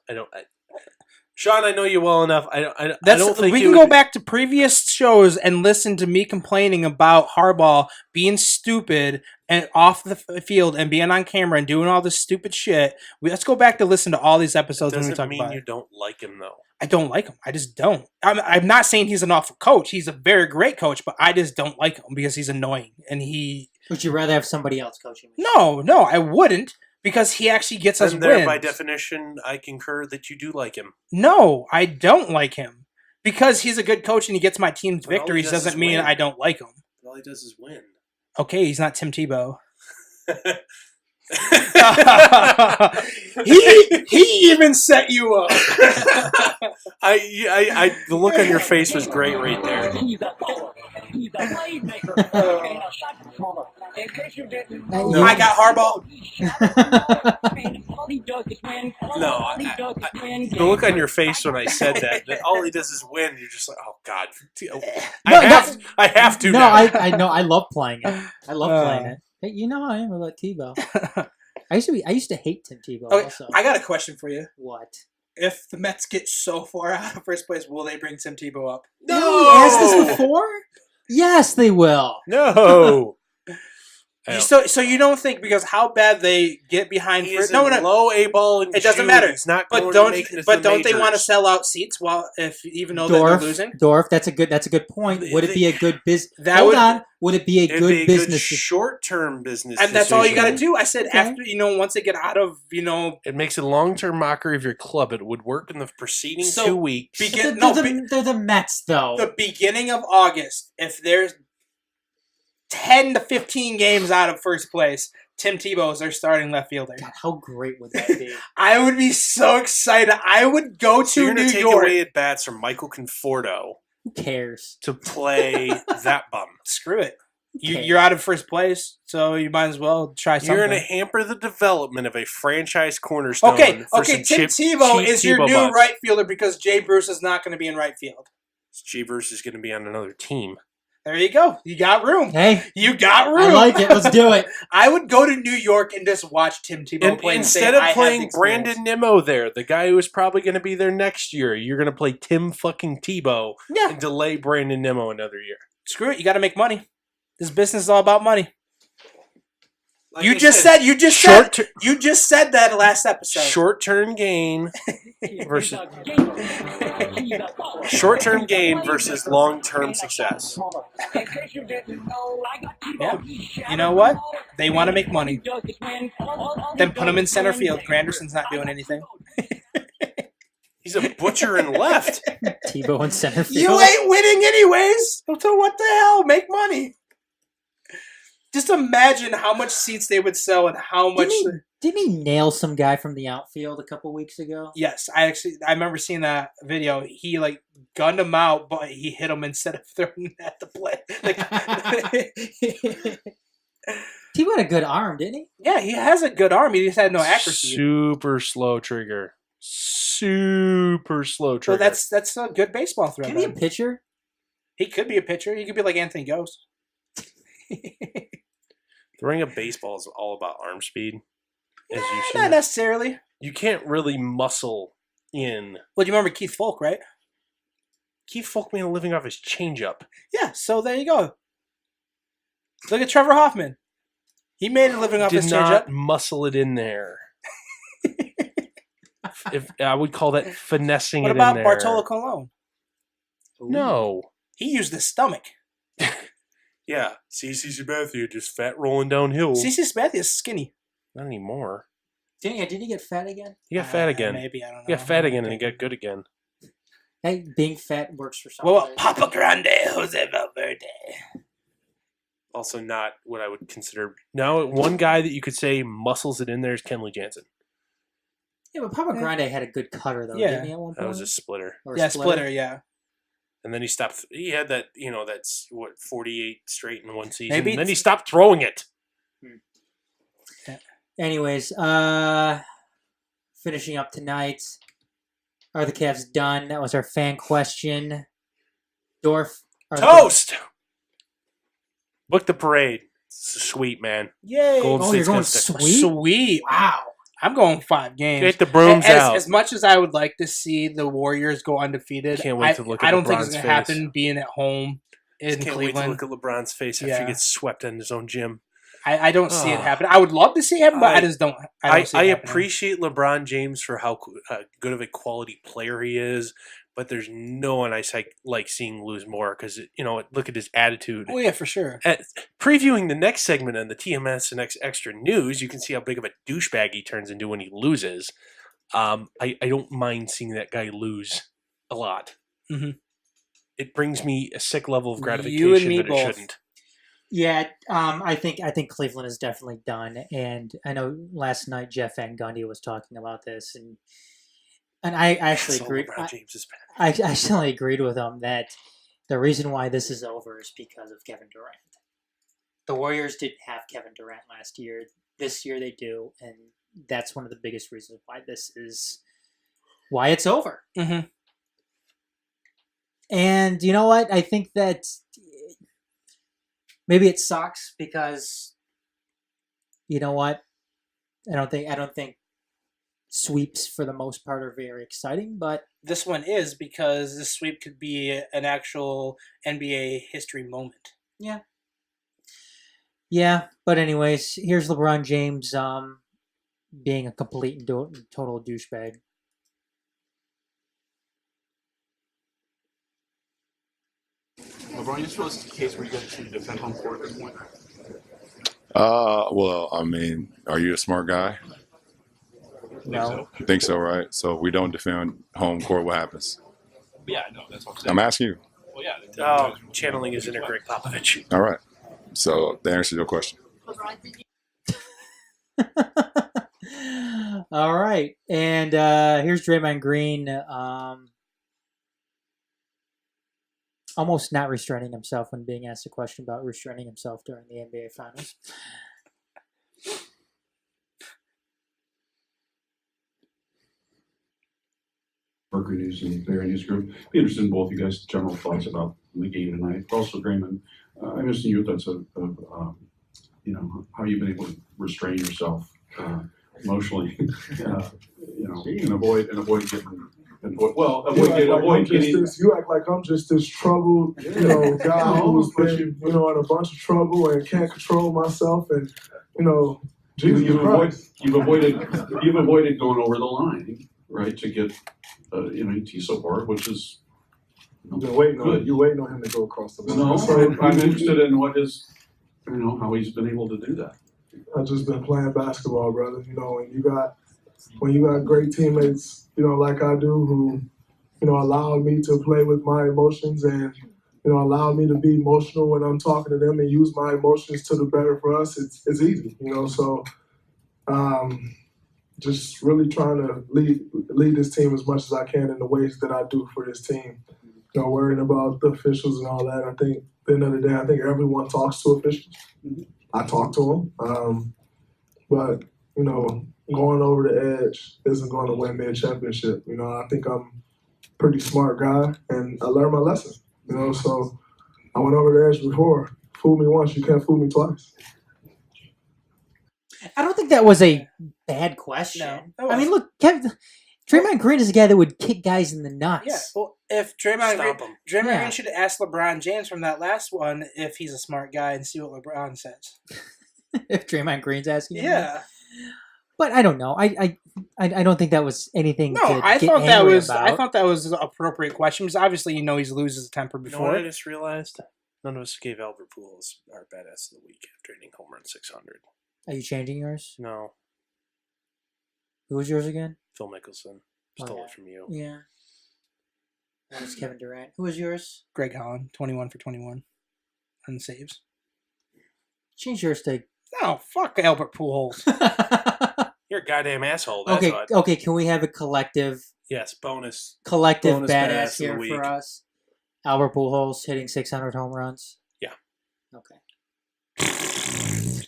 Speaker 2: Shawn, I know you well enough. I don't think
Speaker 4: we
Speaker 2: you
Speaker 4: can
Speaker 2: would
Speaker 4: go back to previous shows and listen to me complaining about Harbaugh being stupid and off the field and being on camera and doing all this stupid shit. Let's go back to listen to all these episodes when we
Speaker 2: Doesn't
Speaker 4: talk
Speaker 2: mean
Speaker 4: about
Speaker 2: you
Speaker 4: it.
Speaker 2: don't like him though.
Speaker 4: I don't like him. I just don't. I'm not saying he's an awful coach. He's a very great coach, but I just don't like him because he's annoying and he.
Speaker 3: Would you rather have somebody else coaching?
Speaker 4: No, I wouldn't. Because he actually gets us
Speaker 2: And there,
Speaker 4: wins.
Speaker 2: by definition, I concur that you do like him.
Speaker 4: No, I don't like him. Because he's a good coach and he gets my team's
Speaker 2: But all he
Speaker 4: victories
Speaker 2: does is
Speaker 4: doesn't mean
Speaker 2: win.
Speaker 4: I don't like him.
Speaker 2: All he does is win.
Speaker 4: Okay, he's not Tim Tebow. he even set you up.
Speaker 2: The look on your face was great right there.
Speaker 4: I got Harbaugh.
Speaker 2: No, the look on your face when I said that all he does is win. You're just like, oh God, I have to.
Speaker 3: No,
Speaker 2: now.
Speaker 3: I know. I love playing it. I love playing it. Hey, you know how I am about Tebow. I used to hate Tim Tebow.
Speaker 4: Okay,
Speaker 3: Also,
Speaker 4: I got a question for you.
Speaker 3: what?
Speaker 4: If the Mets get so far out of first place, will they bring Tim Tebow up?
Speaker 3: Didn't we ask this before? Yes, they will.
Speaker 2: No.
Speaker 4: So you don't think because how bad they get behind
Speaker 2: He's
Speaker 4: first? No,
Speaker 2: low A ball.
Speaker 4: It doesn't matter.
Speaker 2: He's not
Speaker 4: But
Speaker 2: going
Speaker 4: don't
Speaker 2: to make it to
Speaker 4: but
Speaker 2: the
Speaker 4: don't they want to
Speaker 2: majors.
Speaker 4: sell out seats even though they're losing?
Speaker 3: Dorf. That's a good point. Would it be a good business?
Speaker 4: That
Speaker 3: Hold
Speaker 4: would-
Speaker 3: on. Would it be a
Speaker 2: It'd
Speaker 3: good
Speaker 2: be a
Speaker 3: business?
Speaker 2: good short-term business,
Speaker 4: And that's all you got to
Speaker 2: decision.
Speaker 4: do. I said
Speaker 3: Okay.
Speaker 4: after once they get out of
Speaker 2: It makes a long-term mockery of your club. It would work in the preceding
Speaker 4: So,
Speaker 2: 2 weeks.
Speaker 4: begin-
Speaker 3: They're the Mets, though.
Speaker 4: the beginning of August, if there's 10 to 15 games out of first place, Tim Tebow is their starting left fielder.
Speaker 3: God, how great would that be?
Speaker 4: I would be so excited. I would go
Speaker 2: So you're
Speaker 4: to
Speaker 2: going
Speaker 4: New
Speaker 2: to take
Speaker 4: York.
Speaker 2: away at bats from Michael Conforto
Speaker 3: Who cares?
Speaker 2: to play that bum.
Speaker 4: Screw it.
Speaker 3: Okay.
Speaker 4: You're out of first place, so you might as well try something.
Speaker 2: You're going to hamper the development of a franchise cornerstone.
Speaker 4: Okay,
Speaker 2: for
Speaker 4: Tim
Speaker 2: some
Speaker 4: Tebow
Speaker 2: cheap
Speaker 4: is your
Speaker 2: Tebow
Speaker 4: new
Speaker 2: bucks.
Speaker 4: right fielder because Jay Bruce is not going to be in right field.
Speaker 2: Jeebers is going to be on another team.
Speaker 4: There you go. You got room.
Speaker 3: Hey,
Speaker 4: You got room.
Speaker 3: I like it. Let's do it.
Speaker 4: I would go to New York and just watch Tim Tebow
Speaker 2: And
Speaker 4: play.
Speaker 2: instead
Speaker 4: and say,
Speaker 2: of
Speaker 4: "I have the
Speaker 2: playing
Speaker 4: experience."
Speaker 2: Brandon Nimmo there, the guy who is probably going to be there next year, you're going to play Tim fucking Tebow
Speaker 4: Yeah.
Speaker 2: and delay Brandon Nimmo another year.
Speaker 4: Screw it. You got to make money. This business is all about money.
Speaker 2: Like
Speaker 4: You
Speaker 2: I
Speaker 4: just said that last episode.
Speaker 2: Short-term gain versus long-term success.
Speaker 4: Yeah. You know what? They want to make money. Then put him in center field. Granderson's not doing anything.
Speaker 2: He's a butcher in left.
Speaker 3: Tebow in center field.
Speaker 4: You ain't winning anyways. So what the hell? Make money. Just imagine how much seats they would sell and how much.
Speaker 3: Didn't he nail some guy from the outfield a couple weeks ago?
Speaker 4: Yes, I remember seeing that video. He gunned him out, but he hit him instead of throwing at the play.
Speaker 3: Tebow had a good arm, didn't he?
Speaker 4: Yeah, he has a good arm. He just had no accuracy.
Speaker 2: Super slow trigger. Super slow
Speaker 4: So
Speaker 2: trigger.
Speaker 4: that's a good baseball throw.
Speaker 3: Can he be a
Speaker 4: then.
Speaker 3: pitcher?
Speaker 4: He could be a pitcher. He could be like Anthony Ghost.
Speaker 2: Throwing a baseball is all about arm speed. As you
Speaker 4: Not
Speaker 2: should.
Speaker 4: necessarily.
Speaker 2: You can't really muscle in.
Speaker 4: Well, you remember Keith Folk, right?
Speaker 2: Keith Folk made a living off his changeup.
Speaker 4: Yeah, so there you go. Look at Trevor Hoffman. He made a living off
Speaker 2: Did
Speaker 4: his
Speaker 2: not
Speaker 4: changeup.
Speaker 2: muscle it in there. If I would call that finessing
Speaker 4: What
Speaker 2: it
Speaker 4: about
Speaker 2: in there.
Speaker 4: Bartolo Colon?
Speaker 2: No.
Speaker 4: He used his stomach.
Speaker 2: Yeah, CC Sabathia just fat rolling downhill.
Speaker 4: CC Sabathia is skinny.
Speaker 2: Not anymore.
Speaker 3: Did he get fat again?
Speaker 2: He got fat again.
Speaker 4: Maybe, I don't know.
Speaker 2: He got fat again and he got good again.
Speaker 3: Hey, being fat works for some.
Speaker 4: Well, Papa Grande, Jose Valverde.
Speaker 2: Also not what I would consider. Now, one guy that you could say muscles it in there is Kenley Jansen.
Speaker 3: Yeah, but Papa Grande had a good cutter though,
Speaker 4: Yeah.
Speaker 3: didn't he? At one point,
Speaker 2: That was a splitter.
Speaker 3: Or a
Speaker 4: Yeah, splitter, yeah.
Speaker 2: And then he stopped. He had that, that's 48 straight in one season.
Speaker 4: Maybe
Speaker 2: And then he
Speaker 4: it's-
Speaker 2: stopped throwing it.
Speaker 3: Anyways, finishing up tonight. Are the Cavs done? That was our fan question. Dorf.
Speaker 2: Toast! Book the parade. It's sweet, man.
Speaker 4: Yay!
Speaker 2: Golden
Speaker 3: Oh, you're
Speaker 2: State's
Speaker 3: going
Speaker 2: gonna stick.
Speaker 3: sweet?
Speaker 4: Sweet.
Speaker 3: Wow.
Speaker 4: I'm going 5 games.
Speaker 2: Get the brooms out.
Speaker 4: As much as I would like to see the Warriors go undefeated,
Speaker 2: Can't wait to look at
Speaker 4: I don't think
Speaker 2: LeBron's
Speaker 4: it's going to
Speaker 2: face.
Speaker 4: happen being at home in
Speaker 2: Just can't wait to
Speaker 4: Cleveland.
Speaker 2: look at LeBron's face after he gets swept in his own gym.
Speaker 4: I don't see it happen. I would love to see it happen, but I just don't. I don't see
Speaker 2: I
Speaker 4: it happening.
Speaker 2: appreciate LeBron James for how good of a quality player he is, but there's no one I like seeing lose more because, look at his attitude.
Speaker 4: Oh, yeah, for sure.
Speaker 2: Previewing the next segment on the TMSNX Extra News, you can see how big of a douchebag he turns into when he loses. I don't mind seeing that guy lose a lot.
Speaker 4: Mm-hmm.
Speaker 2: It brings me a sick level of gratification
Speaker 4: You and me
Speaker 2: that
Speaker 4: both.
Speaker 2: it shouldn't.
Speaker 3: Yeah, I think Cleveland is definitely done, and I know last night Jeff Van Gundy was talking about this, and I actually
Speaker 2: So
Speaker 3: agreed.
Speaker 2: LeBron James is back.
Speaker 3: I actually agreed with him that the reason why this is over is because of Kevin Durant. The Warriors didn't have Kevin Durant last year. This year they do, and that's one of the biggest reasons why why it's over.
Speaker 4: Mm-hmm.
Speaker 3: And you know what? I think that maybe it sucks because you know what? I don't think sweeps for the most part are very exciting, but
Speaker 4: This one is because this sweep could be an actual NBA history moment.
Speaker 3: yeah. But anyways, here's LeBron James being a complete and total douchebag.
Speaker 5: LeBron, you feel this is the case where you got to defend home court at this point?
Speaker 6: Well, I mean, are you a smart guy?
Speaker 3: No.
Speaker 6: I think so, right? So if we don't defend home court, what happens?
Speaker 5: Yeah, no, that's what I'm saying.
Speaker 6: I'm asking you.
Speaker 5: Well, yeah.
Speaker 2: Oh, channeling his inner Greg Popovich.
Speaker 6: All right. So that answers your question.
Speaker 3: All right, and here's Draymond Green, almost not restraining himself when being asked a question about restraining himself during the NBA Finals.
Speaker 7: Mercury News and Barry News Group. Be interested in both you guys' general thoughts about the game tonight. Also, Draymond, I'm interested in your thoughts of how you've been able to restrain yourself emotionally, and avoid getting.
Speaker 8: You act like I'm just this troubled, guy who's been, in a bunch of trouble and can't control myself, and
Speaker 7: You've avoided going over the line, right? To get ET so far, which is
Speaker 8: you're waiting
Speaker 7: good.
Speaker 8: You're waiting on him to go across the line.
Speaker 7: No,
Speaker 8: So,
Speaker 7: I'm interested in what his, how he's been able to do that.
Speaker 8: I've just been playing basketball, brother. And when you got great teammates, like I do, who, allow me to play with my emotions and, allow me to be emotional when I'm talking to them and use my emotions to the better for us. It's easy, So, just really trying to lead this team as much as I can in the ways that I do for this team. Worrying about the officials and all that. I think at the end of the day, I think everyone talks to officials. I talk to them, but going over the edge isn't going to win me a championship. I think I'm a pretty smart guy, and I learned my lesson. So I went over the edge before. Fool me once, you can't fool me twice.
Speaker 3: I don't think that was a bad question.
Speaker 4: No,
Speaker 3: I mean, look, Draymond Green is a guy that would kick guys in the nuts.
Speaker 4: Yeah, well, if Draymond
Speaker 2: Stomp him.
Speaker 4: Green should ask LeBron James from that last one if he's a smart guy and see what LeBron says.
Speaker 3: If Draymond Green's asking him that.
Speaker 4: Yeah.
Speaker 3: But I don't know. I don't think that was anything.
Speaker 4: No,
Speaker 3: to
Speaker 4: I
Speaker 3: get
Speaker 4: thought that
Speaker 3: angry
Speaker 4: was
Speaker 3: about.
Speaker 4: an appropriate question because obviously he loses his temper
Speaker 2: You know what
Speaker 4: before.
Speaker 2: I just realized? None of us gave Albert Pujols our badass of the week after hitting home run 600.
Speaker 3: Are you changing yours?
Speaker 2: No,
Speaker 3: Who was yours again?
Speaker 2: Phil Mickelson
Speaker 3: Oh,
Speaker 2: stole
Speaker 3: yeah.
Speaker 2: it from you.
Speaker 3: Yeah. That was Kevin Durant. Who was yours?
Speaker 4: Greg Holland, 21 for 21 on the saves.
Speaker 3: Change yours to.
Speaker 4: No, fuck Albert Pujols.
Speaker 2: You're a goddamn asshole. That's what.
Speaker 3: Okay. Can we have a collective
Speaker 2: Yes, bonus.
Speaker 3: badass
Speaker 2: of the
Speaker 3: here
Speaker 2: week.
Speaker 3: for us? Albert Pujols hitting 600 home runs.
Speaker 2: Yeah.
Speaker 3: Okay. What's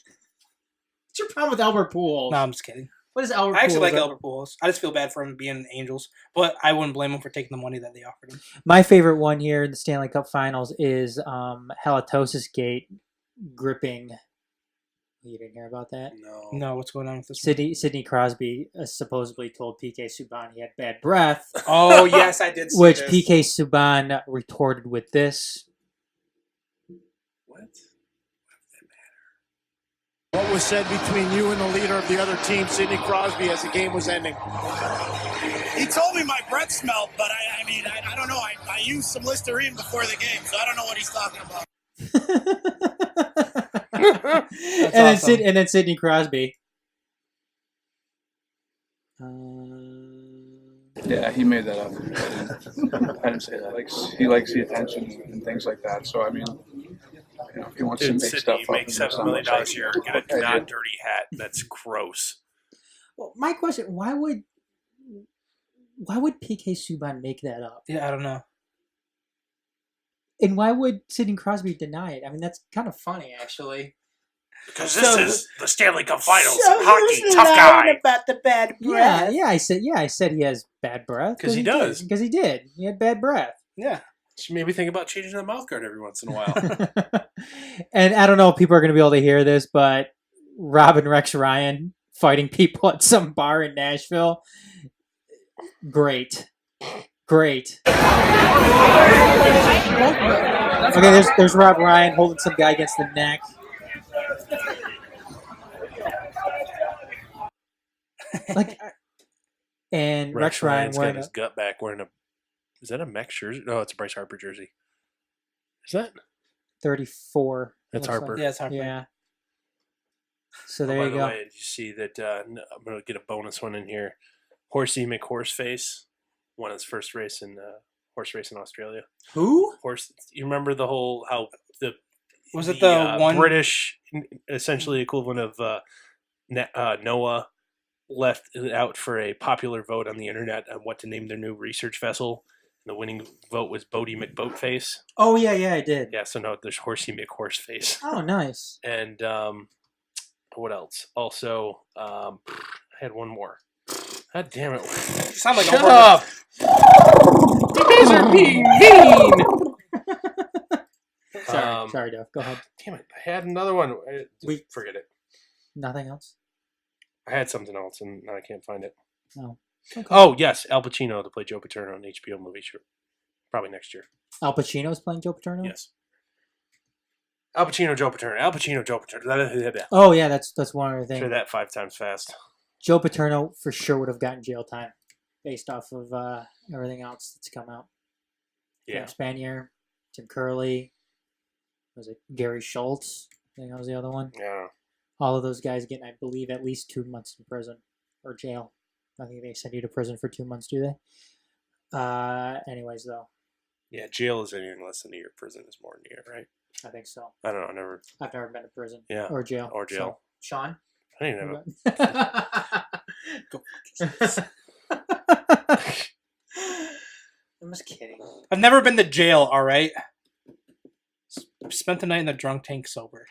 Speaker 3: your problem with Albert Pujols?
Speaker 4: No, I'm just kidding.
Speaker 3: What is Albert?
Speaker 4: I actually like
Speaker 3: Pujols?
Speaker 4: Albert Pujols. I just feel bad for him being Angels, but I wouldn't blame him for taking the money that they offered him.
Speaker 3: My favorite one here in the Stanley Cup Finals is Halitosis Gate gripping. You didn't hear about that?
Speaker 4: No, what's going on with this?
Speaker 3: Sidney Crosby supposedly told PK Subban he had bad breath,
Speaker 4: Oh yes, I did. See
Speaker 3: which
Speaker 4: this.
Speaker 3: PK Subban retorted with this.
Speaker 2: What?
Speaker 9: What was said between you and the leader of the other team, Sidney Crosby, as the game was ending?
Speaker 10: He told me my breath smelled, but I don't know. I used some Listerine before the game, so I don't know what he's talking about.
Speaker 3: Awesome. And then Sidney Crosby.
Speaker 5: Yeah, he made that up. I didn't say that. He likes the attention and things like that. So I mean, if he wants to make
Speaker 2: Sydney,
Speaker 5: stuff
Speaker 2: you
Speaker 5: up,
Speaker 2: make $7 million a year. Get a
Speaker 5: okay,
Speaker 2: not dirty hat. That's gross.
Speaker 3: Well, my question: why would PK Subban make that up?
Speaker 4: Yeah, I don't know.
Speaker 3: And why would Sidney Crosby deny it? I mean, that's kind of funny, actually.
Speaker 2: Because this is the Stanley Cup Finals.
Speaker 4: So
Speaker 2: Hockey,
Speaker 4: who's
Speaker 2: tough
Speaker 4: lying
Speaker 2: guy.
Speaker 4: about the bad breath?
Speaker 3: I said he has bad breath.
Speaker 2: 'Cause he does.
Speaker 3: Because he did. He had bad breath.
Speaker 4: Yeah.
Speaker 2: Should maybe think about changing the mouth guard every once in a while.
Speaker 3: And I don't know if people are going to be able to hear this, but Rob and Rex Ryan fighting people at some bar in Nashville. Great. Okay, there's Rob Ryan holding some guy against the neck. And Rex Ryan
Speaker 2: Ryan's got
Speaker 3: wearing
Speaker 2: his gut back wearing a. Is that a Mech jersey? No, it's a Bryce Harper jersey. Is that?
Speaker 3: 34.
Speaker 2: That's
Speaker 3: looks
Speaker 2: Harper.
Speaker 3: like.
Speaker 4: Yeah, it's Harper.
Speaker 3: Yeah. So
Speaker 2: Oh,
Speaker 3: there
Speaker 2: by
Speaker 3: you
Speaker 2: the
Speaker 3: go.
Speaker 2: way, did you see that? I'm going to get a bonus one in here. Horsey McHorseface won his first race in horse race in Australia.
Speaker 3: Who?
Speaker 2: Horse. You remember the whole how the
Speaker 4: Was it the one
Speaker 2: British, essentially equivalent of Noah, left it out for a popular vote on the internet on what to name their new research vessel. And the winning vote was Bodie McBoatface.
Speaker 3: Oh, yeah, I did.
Speaker 2: Yeah, so no, there's Horsey McHorseface.
Speaker 3: Oh, nice.
Speaker 2: And what else? Also, I had one more. God damn it.
Speaker 4: You sound like
Speaker 2: Shut
Speaker 4: a
Speaker 2: up! You guys are being mean!
Speaker 3: Sorry, Duff. Go ahead.
Speaker 2: Damn it. I had another one. Forget it.
Speaker 3: Nothing else?
Speaker 2: I had something else, and now I can't find it.
Speaker 3: Oh. Okay.
Speaker 2: Oh, yes. Al Pacino to play Joe Paterno on HBO movie. Sure. Probably next year.
Speaker 3: Al Pacino's playing Joe Paterno?
Speaker 2: Yes. Al Pacino, Joe Paterno. Al Pacino, Joe Paterno.
Speaker 3: Oh, yeah, that's one other thing.
Speaker 2: Say that 5 times fast.
Speaker 3: Joe Paterno for sure would have gotten jail time based off of everything else that's come out.
Speaker 2: Yeah.
Speaker 3: Spanier, Tim Curley, was it Gary Schultz? I think that was the other one.
Speaker 2: Yeah.
Speaker 3: All of those guys getting, I believe, at least 2 months in prison or jail. I think they send you to prison for 2 months, do they? Anyways, though.
Speaker 2: Yeah, jail is anything less than a year. Prison is more than a year, right?
Speaker 3: I think so.
Speaker 2: I don't know.
Speaker 3: I've never been to prison.
Speaker 2: Yeah.
Speaker 3: Or jail.
Speaker 2: Or jail.
Speaker 3: So, Shawn?
Speaker 2: I didn't know.
Speaker 3: I'm just kidding.
Speaker 4: I've never been to jail, all right? Spent the night in the drunk tank sober.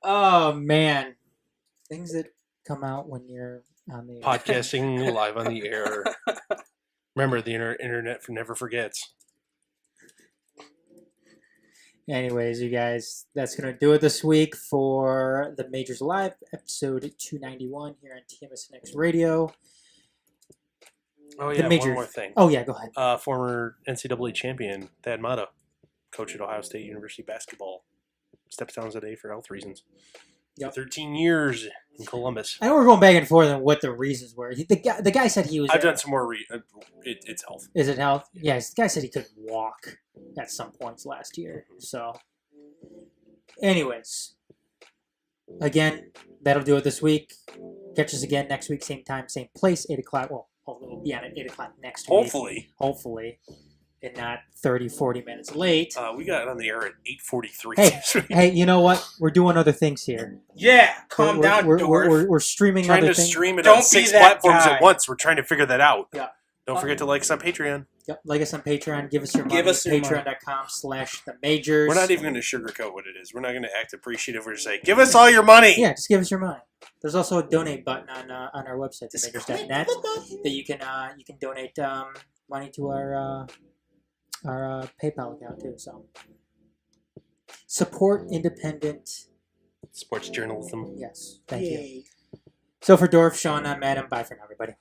Speaker 3: Oh, man. Things that come out when you're on the
Speaker 2: Podcasting live on the air. Remember, the internet never forgets.
Speaker 3: Anyways, you guys, that's going to do it this week for the Majors Live, episode 291 here on TMSNX Radio.
Speaker 2: Oh, yeah,
Speaker 3: Majors.
Speaker 2: one more thing.
Speaker 3: Oh, yeah, go ahead.
Speaker 2: Former NCAA champion, Thad Matta, coach at Ohio State University basketball, steps down today for health reasons.
Speaker 3: Yep.
Speaker 2: 13 years in Columbus.
Speaker 3: I know we're going back and forth on what the reasons were. The guy said he was...
Speaker 2: I've done some more it's health.
Speaker 3: Is it health? Yes, the guy said he couldn't walk at some points last year. So, anyways, again, that'll do it this week. Catch us again next week, same time, same place, 8 o'clock. Well, hopefully we'll be on at 8 o'clock next week. Hopefully. And not 30, 40 minutes late.
Speaker 2: We got on the air at 8:43.
Speaker 3: Hey, you know what? We're doing other things here.
Speaker 4: Yeah, calm down,
Speaker 3: Dorf.
Speaker 4: Dorf.
Speaker 3: We're streaming
Speaker 2: trying
Speaker 3: other
Speaker 2: to
Speaker 3: things.
Speaker 2: stream it
Speaker 4: Don't
Speaker 2: on
Speaker 4: be
Speaker 2: 6
Speaker 4: that
Speaker 2: platforms
Speaker 4: guy.
Speaker 2: at once. We're trying to figure that out.
Speaker 3: Yeah.
Speaker 2: Don't forget to like us on Patreon.
Speaker 3: Yep, like us on Patreon. Give us your money.
Speaker 4: Give us your money.
Speaker 3: Patreon.com/themajors.
Speaker 2: We're not even going to sugarcoat what it is. We're not going to act appreciative. We're just saying, give us all your money.
Speaker 3: Yeah, just give us your money. There's also a donate button on our website, themajors.net, that you can donate money to our PayPal account too. So support independent.
Speaker 2: Sports journalism.
Speaker 3: Yes, thank you. So for Dorf, Shawn, I'm Adam. Bye for now, everybody.